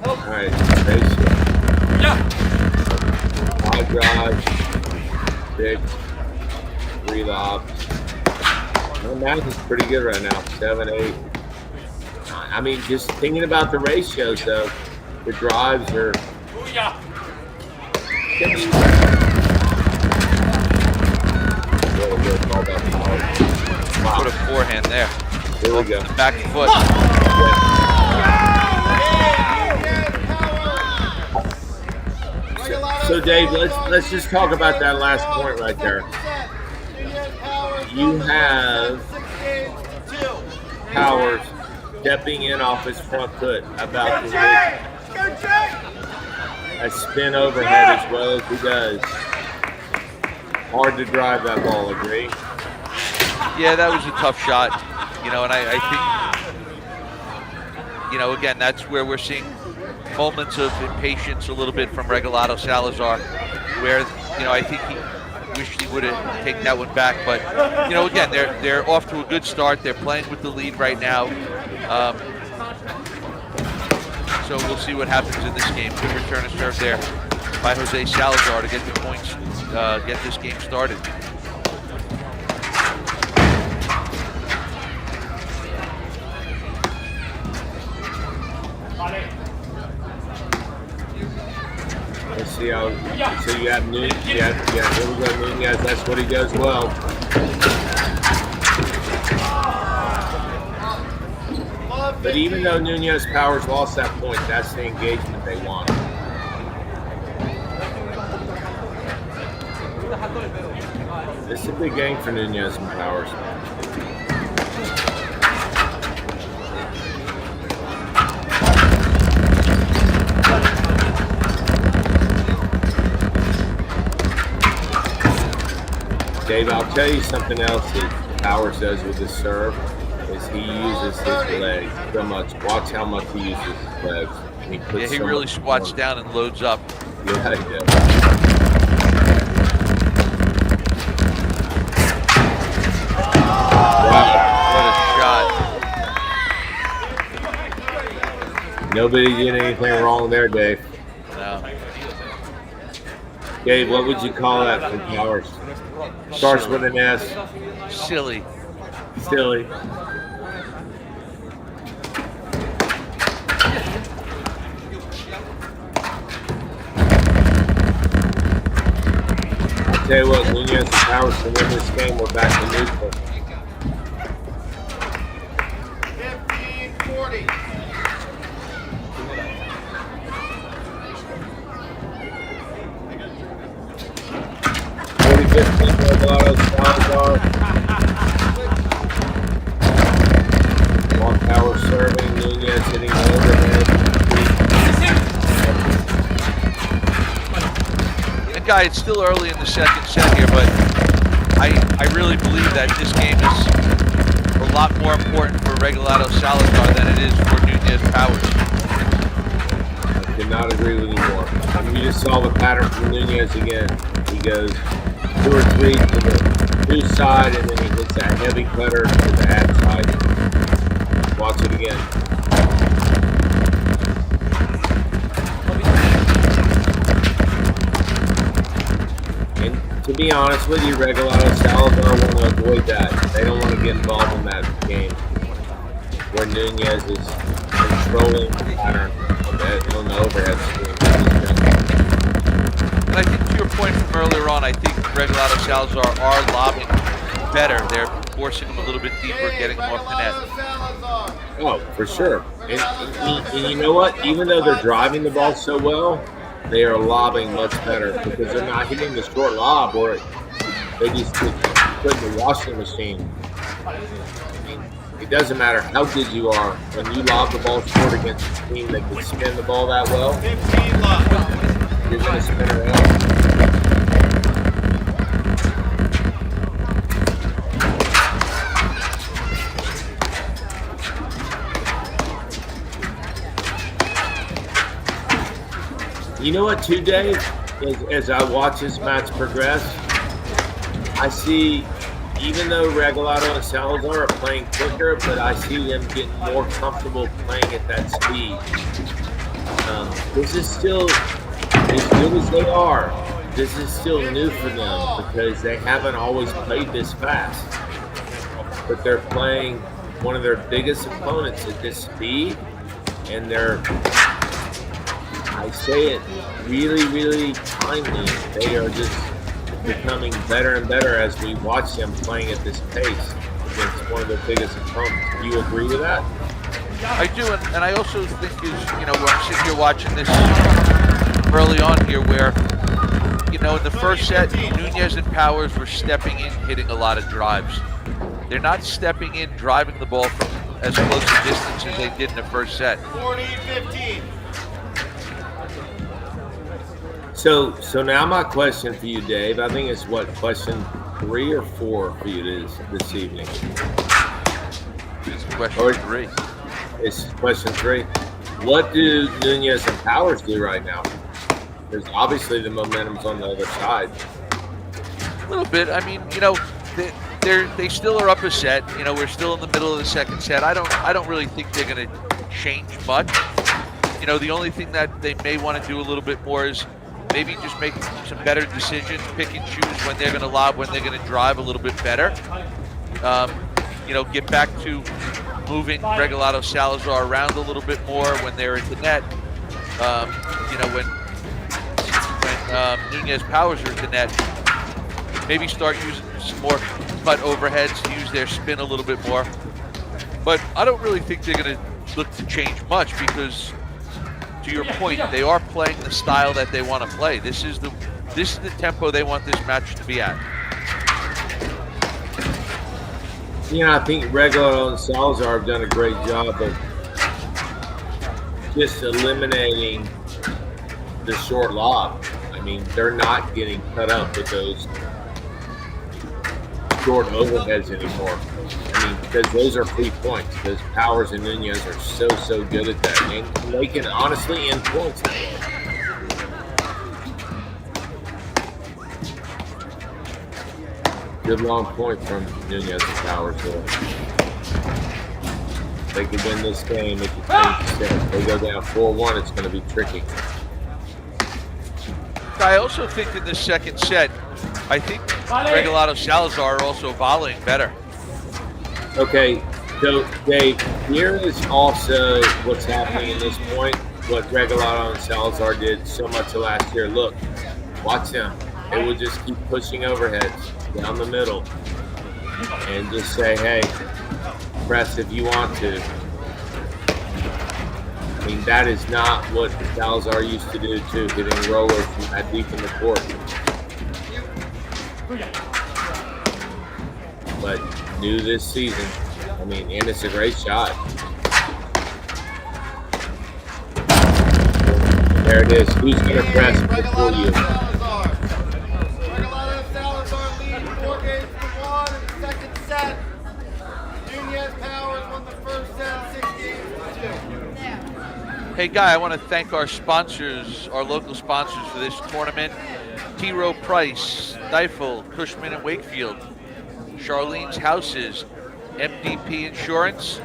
All right. Ratio. 5 drives. 6. 3 lobs. My math is pretty good right now. 7, 8. I mean, just thinking about the ratios, though, the drives are. Wow. Put a forehand there. Here we go. Back foot. So Dave, let's just talk about that last point right there. You have Powers stepping in off his front foot about to hit a spin overhead as well as he does. Hard to drive that ball, agree? Yeah, that was a tough shot. You know, and I think, you know, again, that's where we're seeing moments of impatience a little bit from Regalado Salazar, where, you know, I think he wished he would have taken that one back. But, you know, again, they're off to a good start. They're playing with the lead right now. So we'll see what happens in this game. Good return of serve there by Jose Salazar to get the points, get this game started. Let's see how. So you have Nunez. Yeah. Here we go, Nunez. That's what he does well. But even though Nunez Powers lost that point, that's the engagement they want. This is a big game for Nunez and Powers. Dave, I'll tell you something else that Powers does with his serve is he uses his legs so much. Watch how much he uses his legs. And he puts he so really much squats more. down and loads up. Yeah, he does. What a shot. Nobody did anything wrong there, Dave. No. Dave, what would you call that from Powers? Starts with an S. Silly. Silly. I'll tell you what, Nunez and Powers can win this game. We're back to neutral. 15-40. Regalado, Salazar. Long power serving, Nunez hitting the overhead. And guy, it's still early in the second set here, but I really believe that this game is a lot more important for Regalado Salazar than it is for Nunez Powers. I could not agree with you more. You just saw the pattern from Nunez again. He goes 2 or 3 to the new side, and then he hits that heavy cutter to the ad side. Watch it again. And to be honest with you, Regalado Salazar want to avoid that. They don't want to get involved in that game where Nunez is controlling the pattern on the overhead screen. And I think to your point from earlier on, I think Regalado Salazar are lobbing better. They're forcing them a little bit deeper, getting more finesse. Oh, for sure. And you know what? Even though they're driving the ball so well, they are lobbing much better because they're not hitting the short lob or they just put in the washing machine. It doesn't matter how good you are. When you lob the ball short against a team that can spin the ball that well, 15 left. you're going to spin around. You know what, too, Dave? As I watch this match progress, I see, even though Regalado and Salazar are playing quicker, but I see them getting more comfortable playing at that speed. This is still, as good as they are, this is still new for them because they haven't always played this fast. But they're playing one of their biggest opponents at this speed, and they're, I say it really, really kindly, they are just becoming better and better as we watch them playing at this pace against one of their biggest opponents. Do you agree with that? I do, and I also think is, you know, I'm sitting here watching this early on here where, you know, in the first set, Nunez and Powers were stepping in, hitting a lot of drives. They're not stepping in, driving the ball from as close a distance as they did in the first set. 40-15. So now my question for you, Dave, I think it's what, question 3 or 4 for you this evening? It's question 3. It's question 3. What do Nunez and Powers do right now? Because obviously the momentum's on the other side. A little bit. I mean, you know, they still are up a set. You know, we're still in the middle of the second set. I don't really think they're going to change much. You know, the only thing that they may want to do a little bit more is maybe just make some better decisions, pick and choose when they're going to lob, when they're going to drive a little bit better. You know, get back to moving Regalado Salazar around a little bit more when they're at the net. You know, when Nunez Powers are at the net, maybe start using some more cut overheads to use their spin a little bit more. But I don't really think they're going to look to change much because, to your point, they are playing the style that they want to play. This is the tempo they want this match to be at. You know, I think Regalado and Salazar have done a great job of just eliminating the short lob. I mean, they're not getting cut up with those short overheads anymore. I mean, because those are free points. Because Powers and Nunez are so good at that. And they can honestly end points that way. Good long point from Nunez and Powers. They could win this game. They could change the set. They go down 4-1. It's going to be tricky. I also think in the second set, I think Regalado Salazar are also volleying better. Okay, so Dave, here is also what's happening in this point. What Regalado and Salazar did so much of last year. Look, watch them. They will just keep pushing overheads down the middle and just say, hey, press if you want to. I mean, that is not what Salazar used to do too, hitting rollers from that deep in the court. But new this season, I mean, and it's a great shot. There it is. Who's going to press before you? Regalado Salazar lead 4 games to 1 in the second set. Nunez Powers won the first set 6 games to 2. Hey, Guy, I want to thank our sponsors, our local sponsors for this tournament. T. Rowe Price, Stifel, Cushman and Wakefield, Charlene's Houses, MDP Insurance.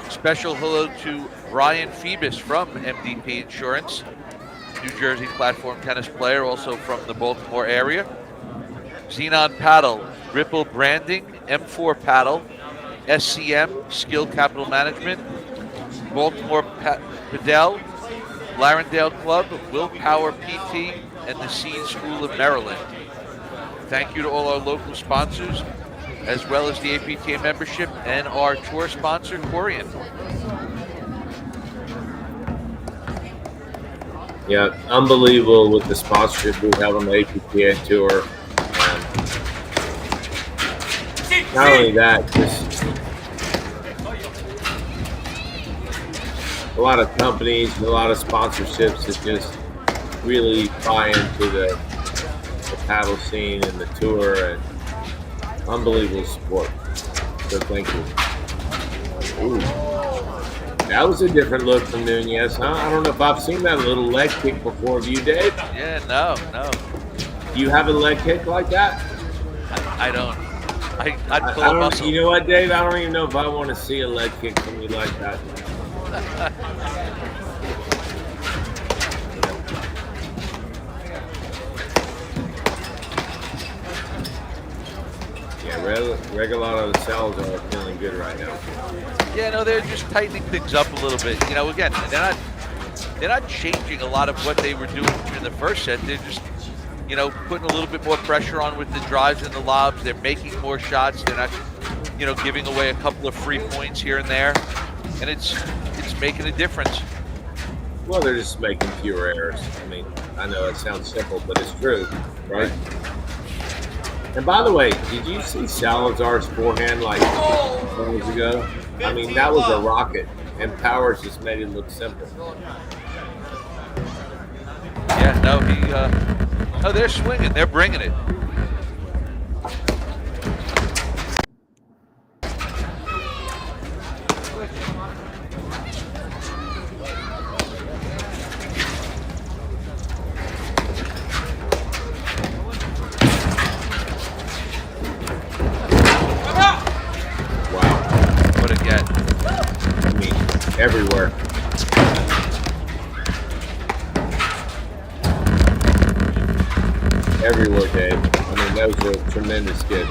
Special hello to Ryan Phoebus from MDP Insurance, New Jersey platform tennis player, also from the Baltimore area. Xenon Paddle, Ripple Branding, M4 Paddle, SCM, Skill Capital Management, Baltimore Padel, Larendale Club, Willpower PT, and the Seed School of Maryland. Thank you to all our local sponsors, as well as the APTA membership and our tour sponsor, Corian. Yeah, unbelievable with the sponsorship we have on the APTA tour. Not only that, just a lot of companies and a lot of sponsorships that just really buy into the paddle scene and the tour, and unbelievable support. So thank you. Ooh. That was a different look from Nunez, huh? I don't know if I've seen that little leg kick before. Have you, Dave? Yeah, no. Do you have a leg kick like that? I don't. I'd pull I a don't, muscle. you know what, Dave? I don't even know if I want to see a leg kick from you like that. Regalado and Salazar are feeling good right now. Yeah, no, they're just tightening things up a little bit. You know, again, they're not changing a lot of what they were doing in the first set. They're just, you know, putting a little bit more pressure on with the drives and the lobs. They're making more shots. They're not, you know, giving away a couple of free points here and there, and it's making a difference. Well, they're just making fewer errors. I mean, I know it sounds simple, but it's true, right? And by the way, did you see Salazar's forehand like moments ago? I mean, that was a rocket, and Powers just made it look simple. Yeah, no, they're swinging. They're bringing it. Everywhere. everywhere, Dave. I mean, those are tremendous kicks.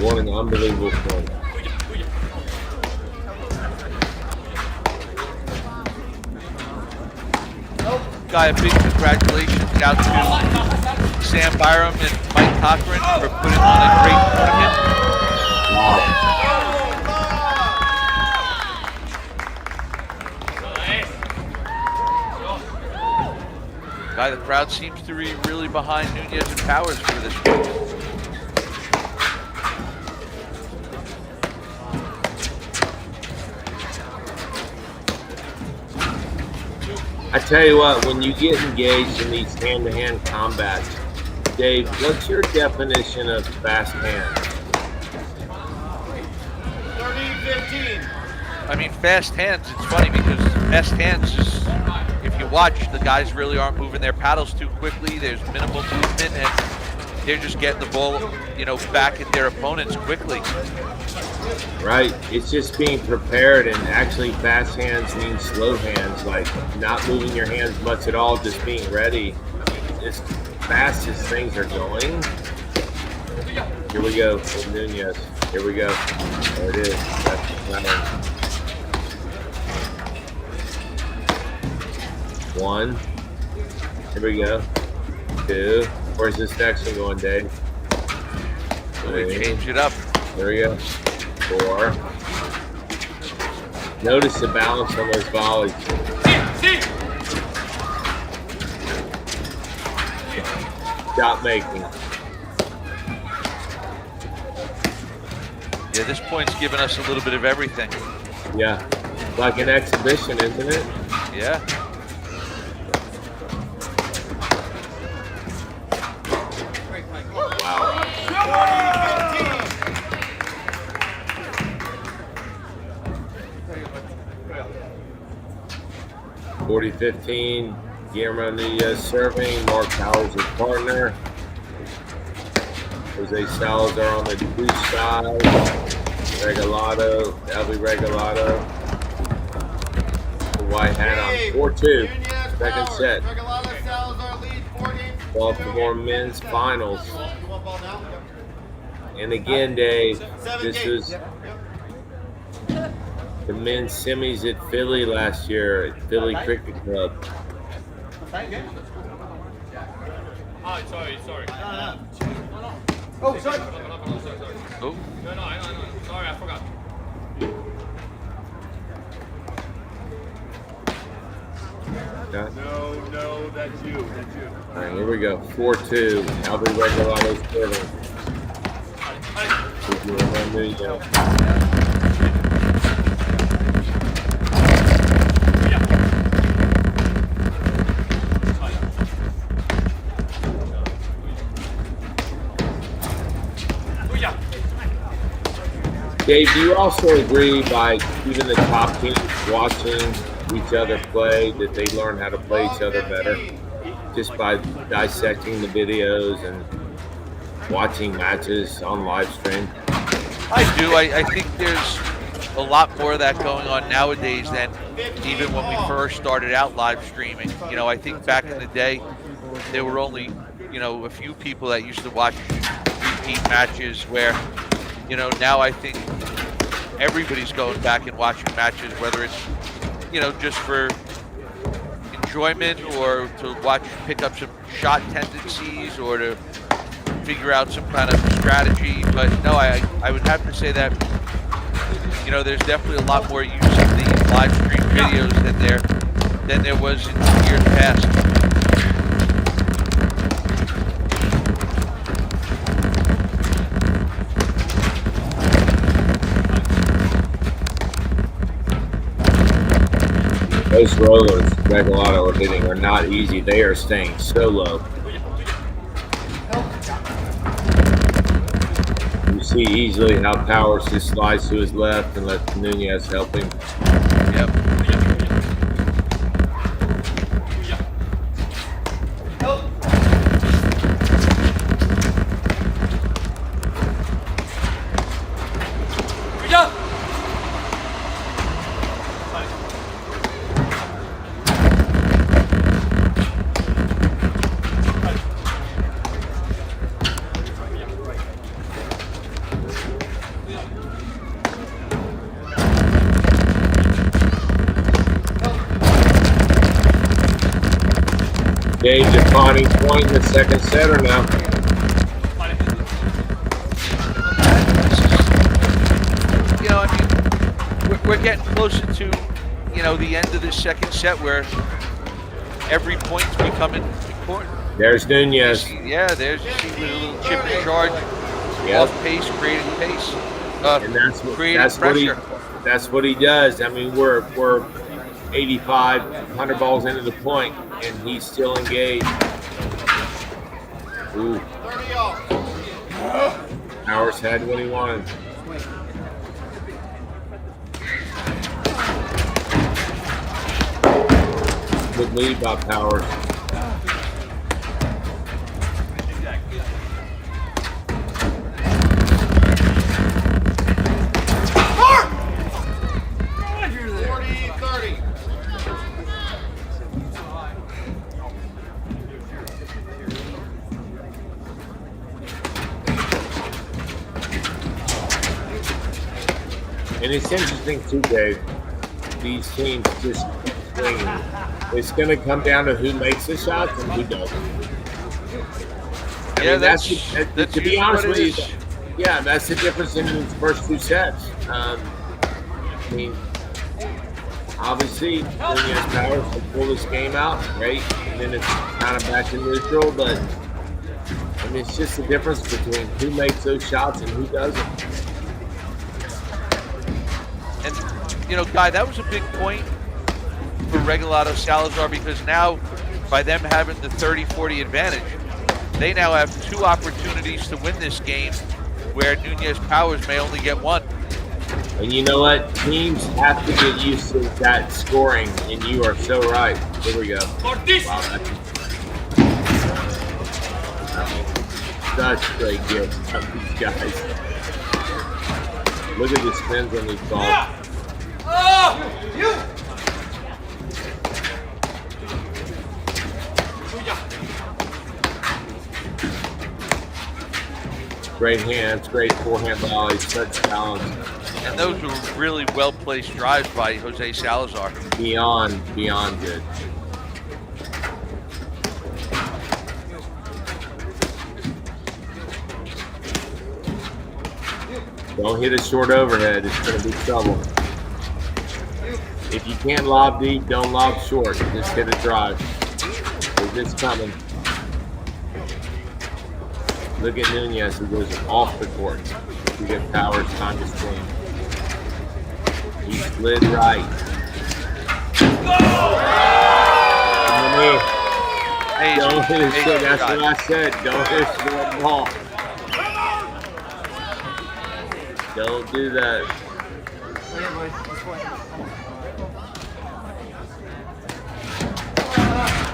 What an unbelievable point. Guy, a big congratulations out to Sam Byram and Mike Cochran for putting on a great tournament. Guy, the crowd seems to be really behind Nunez and Powers for this one. I tell you what, when you get engaged in these hand-to-hand combats, Dave, what's your definition of fast hands? 13-15. I mean, fast hands, it's funny because fast hands is, if you watch, the guys really aren't moving their paddles too quickly. There's minimal movement, and they're just getting the ball, back at their opponents quickly. Right. It's just being prepared, and actually fast hands means slow hands, like not moving your hands much at all, just being ready. As fast as things are going. Here we go from Nunez. Here we go. There it is. That's the pattern. One. Here we go. Two. Where's this next one going, Dave? They change it up. There we go. Four. Notice the balance on those volleys. Shot making. Yeah, this point's giving us a little bit of everything. Yeah. Like an exhibition, isn't it? Yeah. Wow. 40-15. Guillermo Nunez serving. Mark Powers his partner. Jose Salazar on the blue side. Regalado. Regalado. The white hat on 4-2. Second set. Regalado Salazar lead 4 games. Baltimore men's finals. And again, Dave, this was the men's semis at Philly last year at Philly Cricket Club. Sorry. Oh, sorry. Oh. No. Sorry, I forgot. No, that's you. All right, here we go. 4-2. Albert Regalado's serving. There you go. Dave, do you also agree by even the top teams watching each other play that they learn how to play each other better just by dissecting the videos and watching matches on live stream? I do. I think there's a lot more of that going on nowadays than even when we first started out live streaming. I think back in the day, there were only, a few people that used to watch repeat matches where, now I think everybody's going back and watching matches, whether it's, just for enjoyment or to pick up some shot tendencies or to figure out some kind of strategy. But no, I would have to say that, there's definitely a lot more using these live stream videos than there was in years past. Those rollers Regalado are hitting are not easy. They are staying so low. You see easily how Powers just slides to his left and lets Nunez help him. Yep. Dave, defining point in the second set or no? You know, I mean, we're getting closer to, you know, the end of this second set where every point's becoming important. There's Nunez. Yeah, there's you see with a little chip and charge, Yep. off pace, creating pace, And creating pressure. that's what he does. I mean, we're 85, 100 balls into the point, and he's still engaged. Ooh, 30 off. Powers had what he wanted. Good lead by Powers. And it's interesting too, Dave. These teams just keep swinging. It's going to come down to who makes the shots and who doesn't. I Yeah, mean, that's to be usually honest what it with you. is. Yeah, that's the difference in these first two sets. I mean, obviously, Nunez Powers can pull this game out, right? And then it's kind of back to neutral, but I mean, it's just the difference between who makes those shots and who doesn't. And, you know, Guy, that was a big point for Regalado Salazar because now, by them having the 30-40 advantage, they now have two opportunities to win this game where Nunez Powers may only get one. And you know what? Teams have to get used to that scoring, and you are so right. Here we go. Wow, that's such great gifts from these guys. Look at the spins on these balls. Great hands, great forehand volleys, such talent. And those were really well-placed drives by Jose Salazar. Beyond good. Don't hit a short overhead, it's going to be trouble. If you can't lob deep, don't lob short. Just hit a drive. It's coming. Look at Nunez, who goes off the court. You get Powers time to swing. He slid right. Hey, Don't hit a hey, short. That's God. what I said. Don't hit a short ball. Don't do that.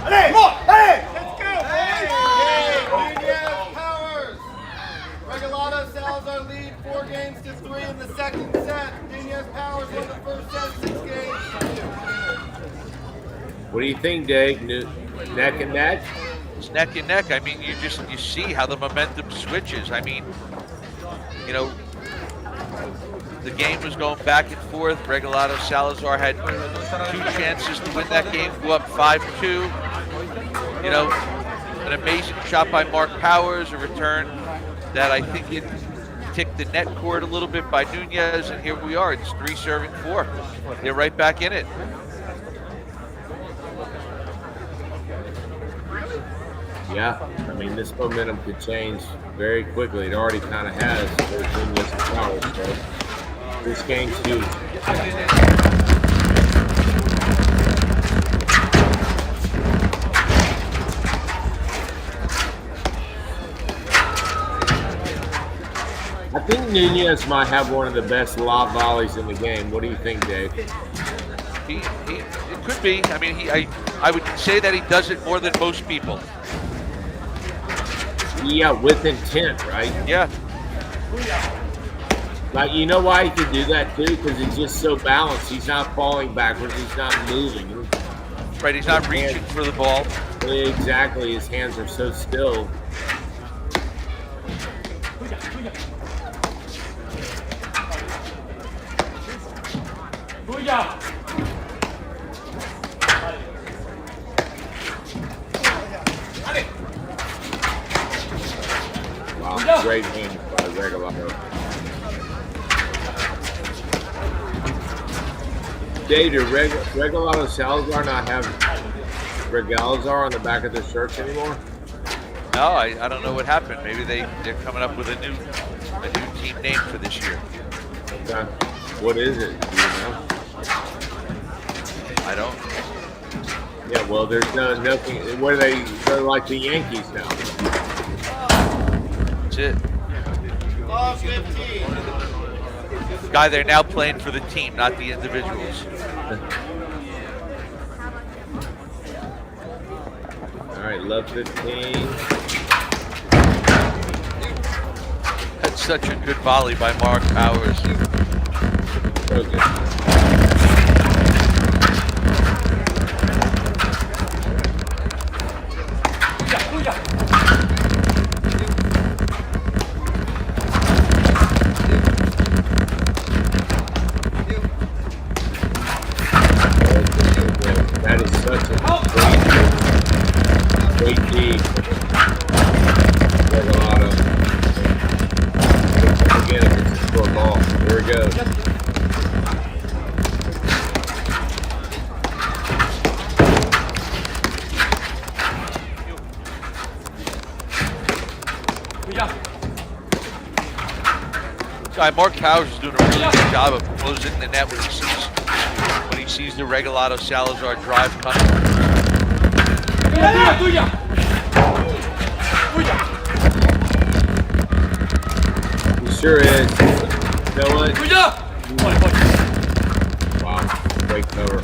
Hey! Let's go, boys! Nunez Powers. Regalado Salazar lead 4-3 in the second set. Nunez Powers won the first set 6 games. What do you think, Dave? Neck and neck? It's neck and neck. I mean, you see how the momentum switches. I mean, you know, the game was going back and forth. Regalado Salazar had 2 chances to win that game, go up 5-2. You know, an amazing shot by Mark Powers, a return that I think it ticked the net cord a little bit by Nunez, and here we are. It's 3-4. They're right back in it. Yeah, I mean, this momentum could change very quickly. It already kind of has. There's Nunez and Powers, so this game's huge. I think Nunez might have one of the best lob volleys in the game. What do you think, Dave? It could be. I mean, I would say that he does it more than most people. Yeah, with intent, right? Yeah. Like, you know why he can do that too? Because he's just so balanced. He's not falling backwards. He's not moving. Right, he's not reaching for the ball. Exactly. His hands are so still. Great game by Regalado. Dave, did Regalado Salazar not have Regalazar on the back of their shirts anymore? No, I don't know what happened. Maybe they're coming up with a new team name for this year. Okay. What is it? Do you know? I don't. Yeah, well, there's nothing. What are they? They're like the Yankees now. That's it. Ball 15. Guy, they're now playing for the team, not the individuals. All right, love 15. That's such a good volley by Mark Powers. So good. That is such a great deed. Regalado. Again, it's a short ball. Here we go. Guy, Mark Powers is doing a really good job of closing the net when he sees the Regalado Salazar drive coming. He sure is. You know what? Wow, great cover.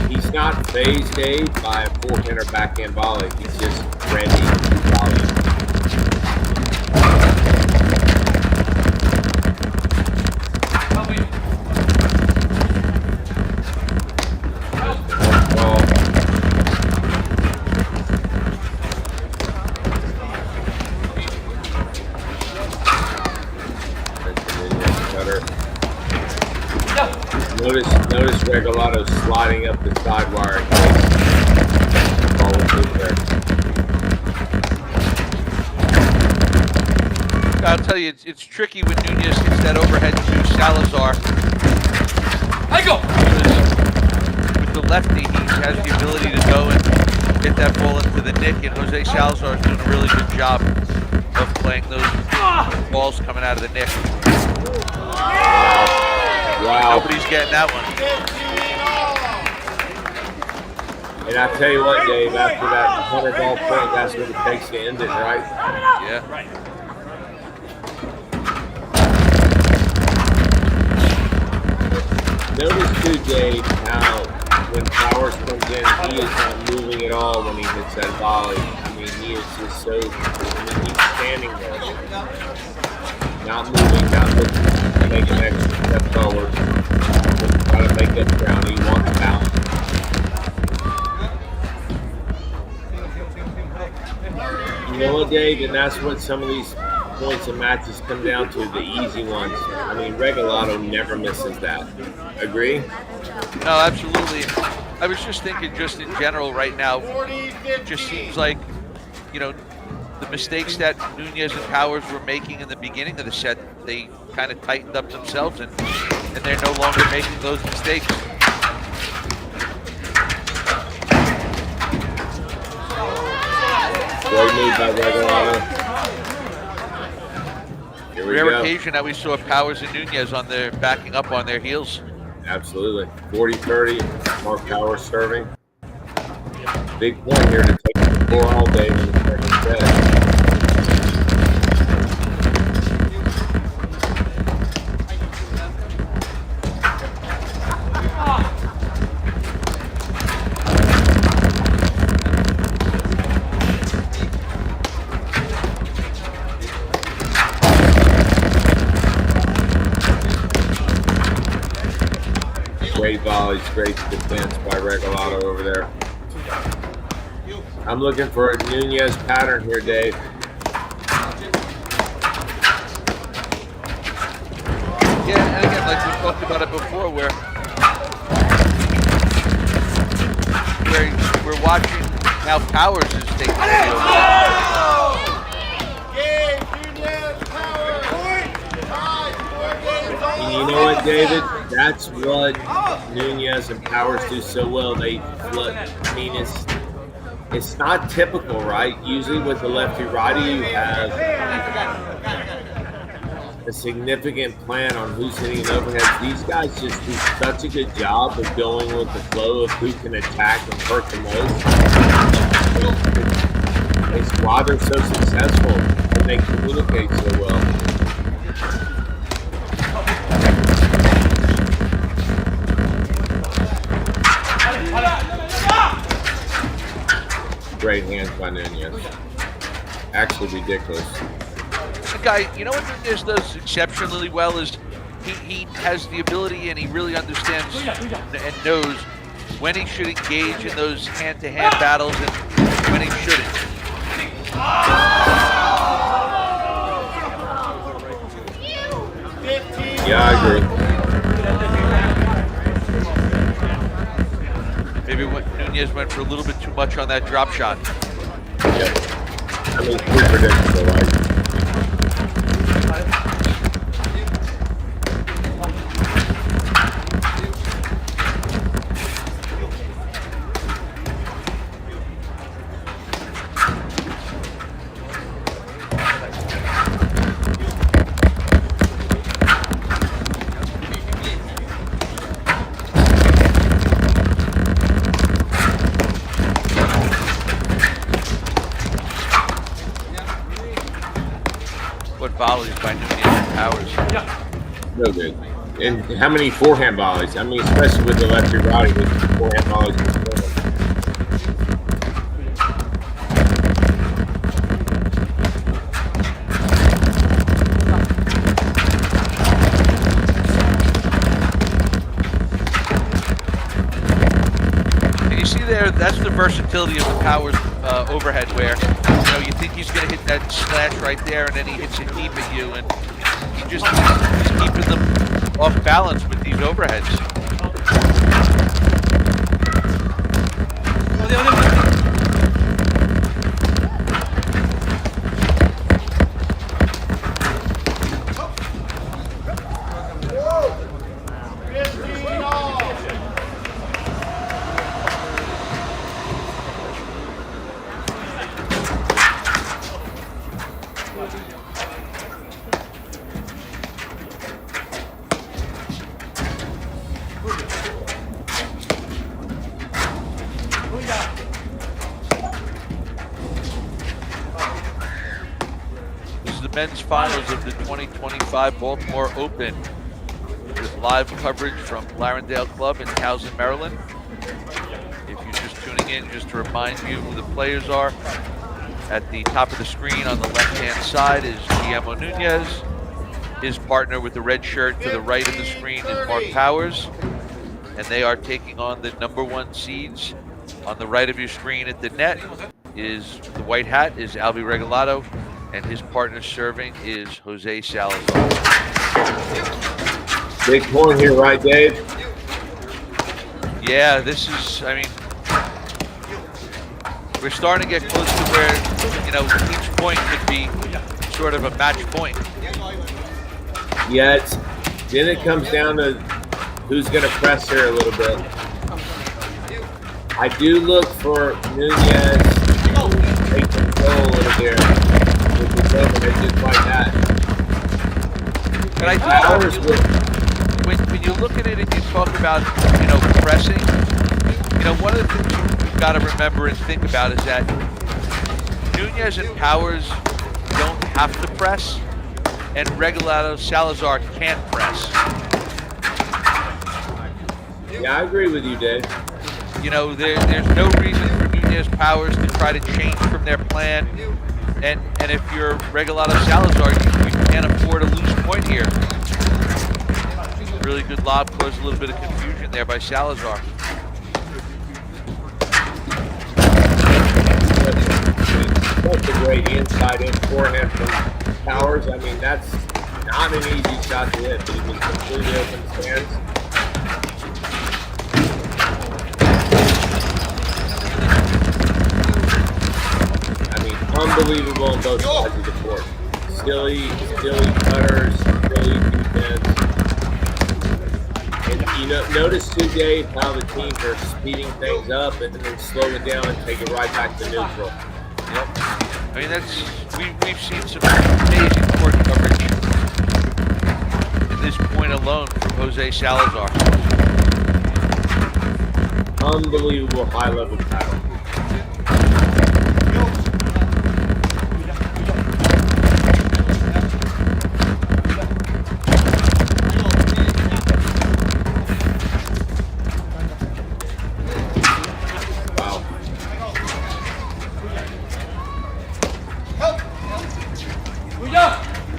He's not phased, Dave, by a forehander backhand volley. He's just ready to volley. Notice Regalado sliding up the side wire. Ball through there. I'll tell you, it's tricky when Nunez hits that overhead to Salazar. With the lefty, he has the ability to go and hit that ball into the nick, and Jose Salazar is doing a really good job of playing those balls coming out of the nick. Wow. Nobody's getting that one. And I tell you what, Dave, after that 100-ball point, that's what it takes to end it, right? Yeah. Notice too, Dave, how when Powers comes in, he is not moving at all when he hits that volley. I mean, he is just so, he's standing there. Not moving, not looking to make an extra step forward. Trying to make up ground. He wants balance. You know what, Dave? And that's what some of these points and matches come down to, the easy ones. I mean, Regalado never misses that. Agree? No, absolutely. I was just thinking, just in general right now, it just seems like, you know, the mistakes that Nuneez and Powers were making in the beginning of the set, they kind of tightened up themselves, and they're no longer making those mistakes. Great move by Regalado. Here we Rare go. occasion that we saw Powers and Nunez on their backing up on their heels. Absolutely. 40-30, Mark Powers serving. Big point here to take the floor all day in the second set. Great volleys, great defense by Regalado over there. I'm looking for a Nunez pattern here, Dave. Yeah, and again, like we talked about it before, where we're watching how Powers is taking the field. And you know what, David? That's what Nunez and Powers do so well. They flip. I mean, it's not typical, right? Usually with the lefty-righty, you have a significant plan on who's hitting overheads. These guys just do such a good job of going with the flow of who can attack and hurt the most. It's why they're so successful and they communicate so well. Great hands by Nunez. Actually ridiculous. The guy, you know what Nunez does exceptionally well is he has the ability and he really understands and knows when he should engage in those hand-to-hand battles and when he shouldn't. Yeah, I agree. Maybe Nunez went for a little bit too much on that drop shot. Yeah. I mean, it's pretty predictable, right? Volleys by Nunees and Powers. No good. And how many forehand volleys? I mean, especially with the lefty righty with forehand volleys. And you see there, that's the versatility of the Powers overhead where you think he's going to hit that slash right there, and then he hits it deep at you, and he's keeping them off balance with these overheads. Men's finals of the 2025 Baltimore Open with live coverage from Larendale Club in Towson, Maryland. If you're just tuning in, just to remind you who the players are, at the top of the screen on the left-hand side is Guillermo Nunez. His partner with the red shirt to the right of the screen is Mark Powers, and they are taking on the #1 seeds. On the right of your screen at the net is the white hat is Albi Regalado, and his partner serving is Jose Salazar. Big point here, right, Dave? Yeah, this is, I mean, we're starting to get close to where, each point could be sort of a match point. Yeah, then it comes down to who's going to press here a little bit. I do look for Nunez to take control a little bit. Just like that. But I think when you look at it and you talk about, pressing, one of the things you've got to remember and think about is that Nunez and Powers don't have to press, and Regalado Salazar can't press. Yeah, I agree with you, Dave. There's no reason for Nunez Powers to try to change from their plan. And if you're Regalado Salazar, you can't afford a loose point here. Really good lob, caused a little bit of confusion there by Salazar. That's a great inside in forehand from Powers. I mean, that's not an easy shot to hit, but he was completely open stance. I mean, unbelievable on both sides of the court. Silly cutters, silly defense. And you know, notice too, Dave, how the teams are speeding things up and then slow it down and take it right back to neutral. Yep. I mean, we've seen some amazing court coverage at this point alone from Jose Salazar. Unbelievable high-level paddle.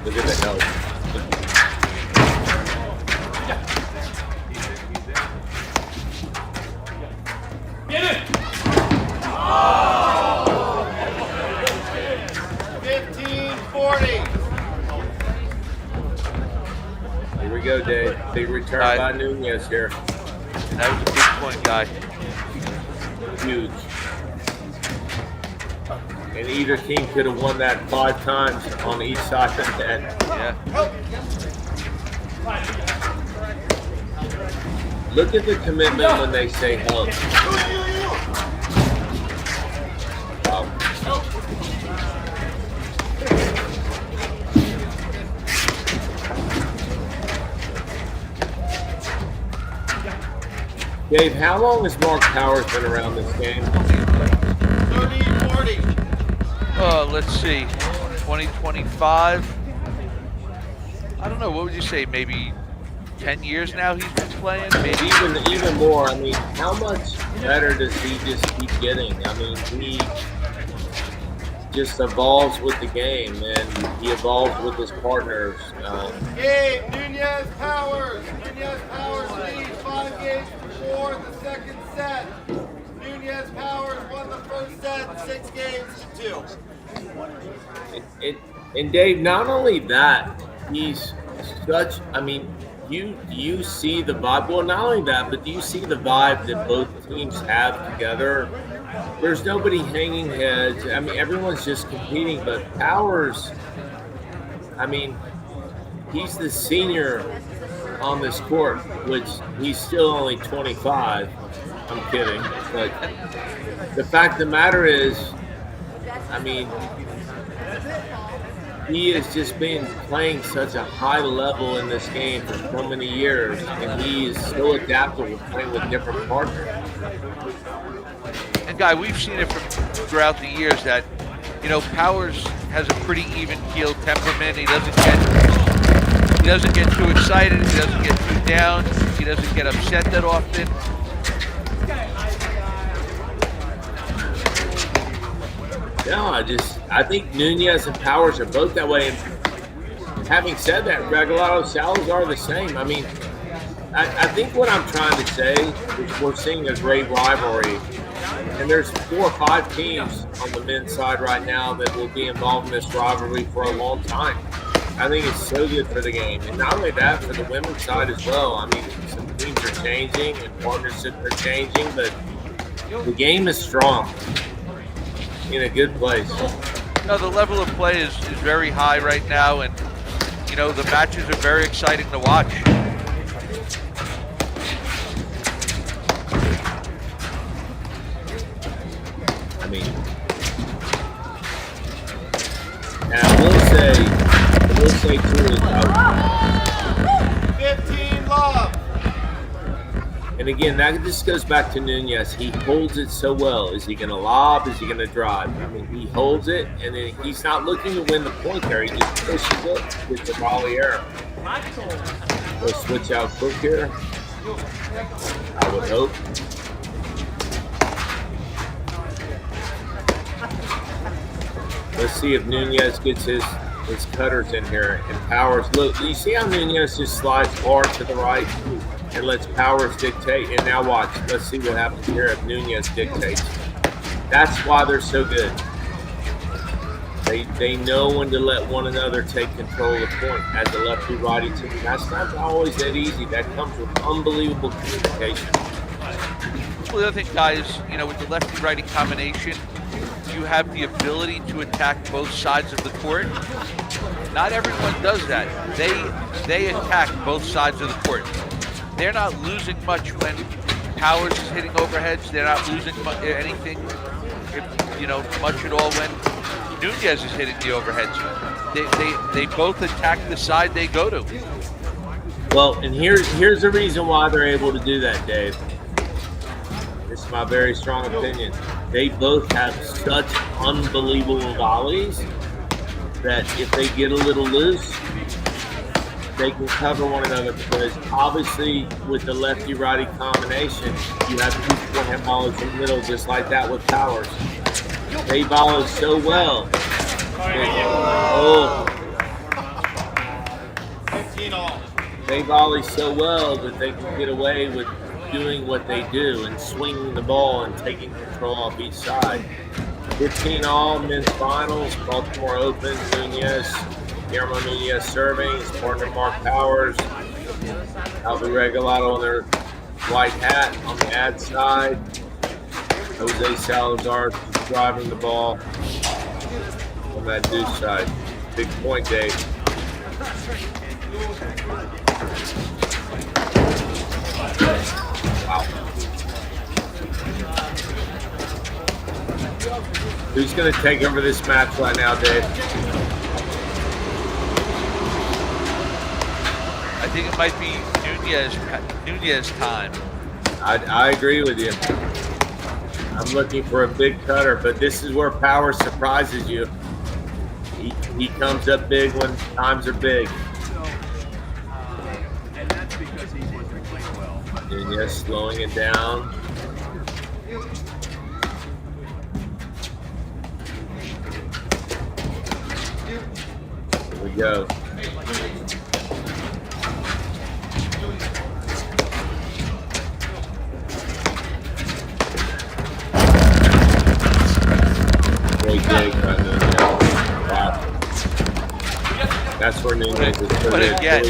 Look at the help. Get it! 15-40. Here we go, Dave. Big return by Nunez here. That was a big point, guy. Huge. And either team could have won that 5 times on each side of that. Yeah. Look at the commitment when they say help. Wow. Dave, how long has Mark Powers been around this game? 30-40. Let's see, 2025. I don't know. What would you say? Maybe 10 years now he's been playing. Maybe even more. I mean, how much better does he just keep getting? I mean, he just evolves with the game, and he evolves with his partners. Game, Nunez Powers. Nunez Powers lead 5 games to 4 in the second set. Nunez Powers won the first set, 6 games to 2. And Dave, not only that, he's such. I mean, you see the vibe. Well, not only that, but do you see the vibe that both teams have together? There's nobody hanging heads. I mean, everyone's just competing. But Powers, I mean, he's the senior on this court, which he's still only 25. I'm kidding. But the fact of the matter is, I mean, he has just been playing such a high level in this game for so many years, and he is so adaptable playing with different partners. And Guy, we've seen it throughout the years that, you know, Powers has a pretty even-keeled temperament. He doesn't get too excited. He doesn't get too down. He doesn't get upset that often. No, I think Nunez and Powers are both that way. And having said that, Regalado and Salazar are the same. I mean, I think what I'm trying to say is we're seeing a great rivalry. And there's 4 or 5 teams on the men's side right now that will be involved in this rivalry for a long time. I think it's so good for the game. And not only that, for the women's side as well. I mean, some teams are changing and partnerships are changing, but the game is strong. In a good place. No, the level of play is very high right now, and you know the matches are very exciting to watch. I mean, and I will say too is 15 love. and again, that just goes back to Nunez. He holds it so well. Is he going to lob? Is he going to drive? I mean, he holds it, and then he's not looking to win the point there. He just pushes it with the volley error. We'll switch out quick here. I would hope. Let's see if Nunez gets his cutters in here. And Powers, look, you see how Nunez just slides hard to the right and lets Powers dictate? And now watch. Let's see what happens here if Nunez dictates. That's why they're so good. They know when to let one another take control of the point as a lefty-righty team. That's not always that easy. That comes with unbelievable communication. Well, the other thing, guys, you know, with the lefty-righty combination, you have the ability to attack both sides of the court. Not everyone does that. They attack both sides of the court. They're not losing much when Powers is hitting overheads. They're not losing anything, you know, much at all when Nunez is hitting the overheads. They both attack the side they go to. Well, and here's the reason why they're able to do that, Dave. This is my very strong opinion. They both have such unbelievable volleys that if they get a little loose, they can cover one another, because obviously with the lefty-righty combination, you have two forehand volleys in the middle, just like that with Powers. They volley so well. They volley so well that they can get away with doing what they do and swinging the ball and taking control off each side. 15 all men's finals, Baltimore Open, Nunez, Guillermo Nunez serving, his partner Mark Powers, Alvin Regalado on their white hat on the ad side, Jose Salazar driving the ball on that deuce side. Big point, Dave. Wow. Who's going to take over this match right now, Dave? I think it might be Nunez time. I agree with you. I'm looking for a big cutter, but this is where Powers surprises you. He comes up big when times are big. Nunez slowing it down. Here we go. Great dig by Nunez. Wow. That's where Nunez is. But again,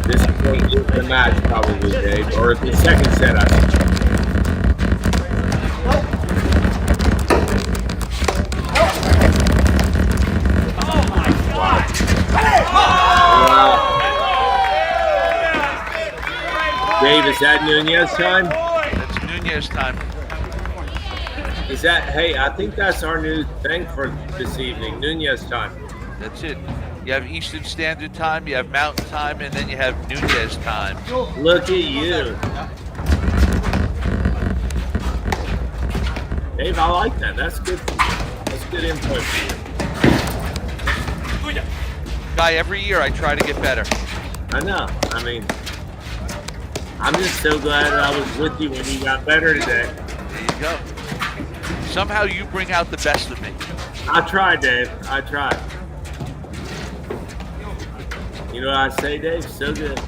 this point is the match, probably, Dave, or the second set, I think. Dave, is that Nunez time? that's Nunez time. Is that, hey, I think that's our new thing for this evening, Nunez time. That's it. You have Eastern Standard Time, you have Mountain Time, and then you have Nunez time. Look at you. Dave, I like that. That's good. That's good input for you. Guy, every year I try to get better. I know. I mean, I'm just so glad that I was with you when you got better today. There you go. Somehow you bring out the best of me. I tried, Dave. I tried. You know what I say, Dave? So good.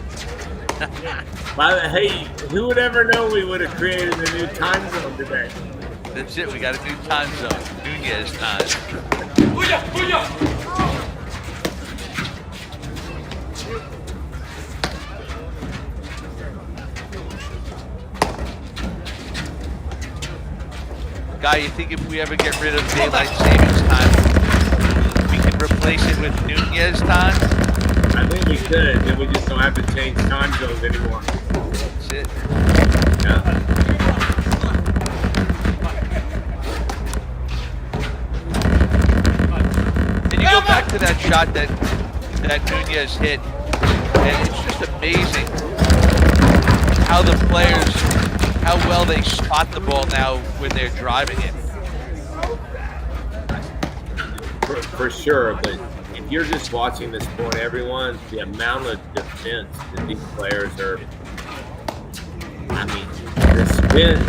Hey, who would ever know we would have created a new time zone today? That's it. We got a new time zone. Nunez time. Guy, you think if we ever get rid of daylight savings time, we can replace it with Nunez time? I think we could. Then we just don't have to change time zones anymore. That's it. Yeah. And you go back to that shot that Nunez hit, and it's just amazing how the players, how well they spot the ball now when they're driving it. For sure, but if you're just watching this point, everyone, the amount of defense that these players are, I mean, the spins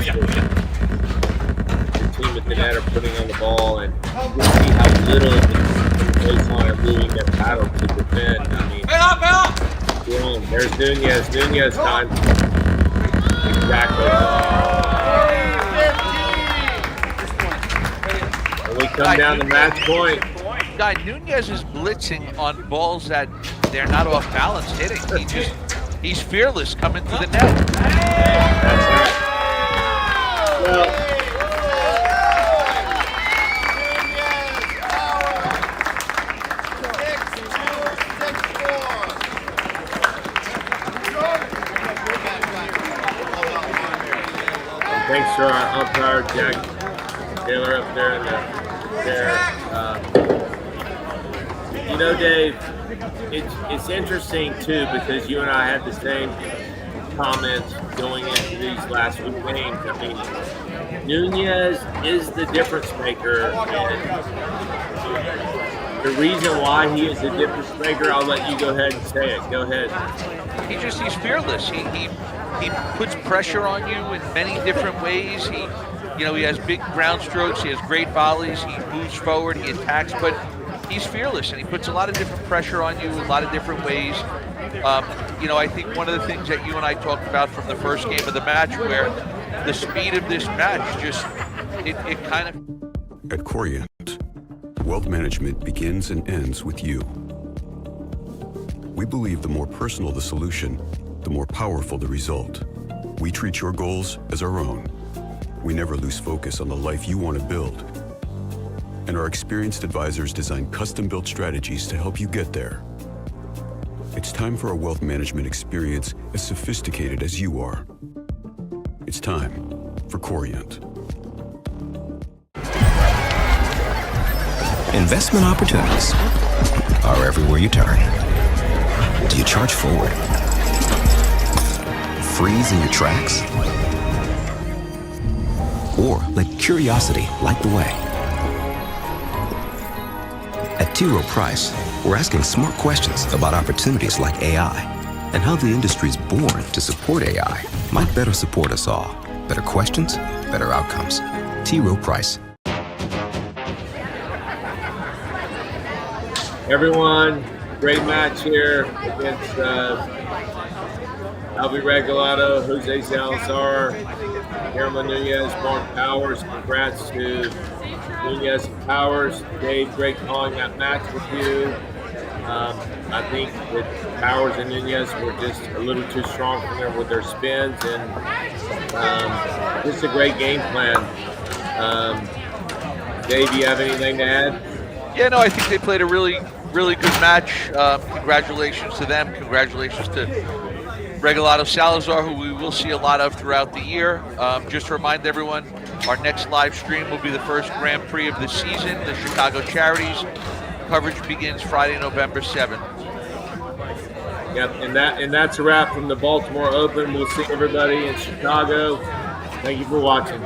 the team at the net are putting on the ball, and you see how little the baseline are moving their paddle to defend. I mean, throwing There's Nunez. Nunez time. Exactly. And we come down to match point. Guy, Nunez is blitzing on balls that they're not off balance hitting. He's fearless coming to the net. That's right. Well, thanks to our umpire, Jack Taylor, up there in the chair. You know, Dave, it's interesting, too, because you and I had the same comments going into these last few games. I mean, Nunez is the difference maker, and the reason why he is the difference maker, I'll let you go ahead and say it. Go ahead. He's fearless. He puts pressure on you in many different ways. He has big ground strokes. He has great volleys. He moves forward. He attacks, but he's fearless, and he puts a lot of different pressure on you in a lot of different ways. I think one of the things that you and I talked about from the first game of the match, where the speed of this match it kind of. At Corient, wealth management begins and ends with you. We believe the more personal the solution, the more powerful the result. We treat your goals as our own. We never lose focus on the life you want to build. And our experienced advisors design custom-built strategies to help you get there. It's time for a wealth management experience as sophisticated as you are. It's time for Corient. Investment opportunities are everywhere you turn. Do you charge forward? Freeze in your tracks? Or let curiosity light the way? At T. Rowe Price, we're asking smart questions about opportunities like AI and how the industry's born to support AI might better support us all. Better questions, better outcomes. T. Rowe Price. Everyone, great match here against Regalado, Jose Salazar, Nunez, Mark Powers. Congrats to Nunees and Powers. Dave, great calling that match with you. I think that Powers and Nunez were just a little too strong for them with their spins, and just a great game plan. Dave, do you have anything to add? Yeah, no, I think they played a really, really good match. Congratulations to them. Congratulations to Regalado Salazar, who we will see a lot of throughout the year. Just to remind everyone, our next live stream will be the first Grand Prix of the season, the Chicago Charities. Coverage begins Friday, November 7th. Yep, and that's a wrap from the Baltimore Open. We'll see everybody in Chicago. Thank you for watching.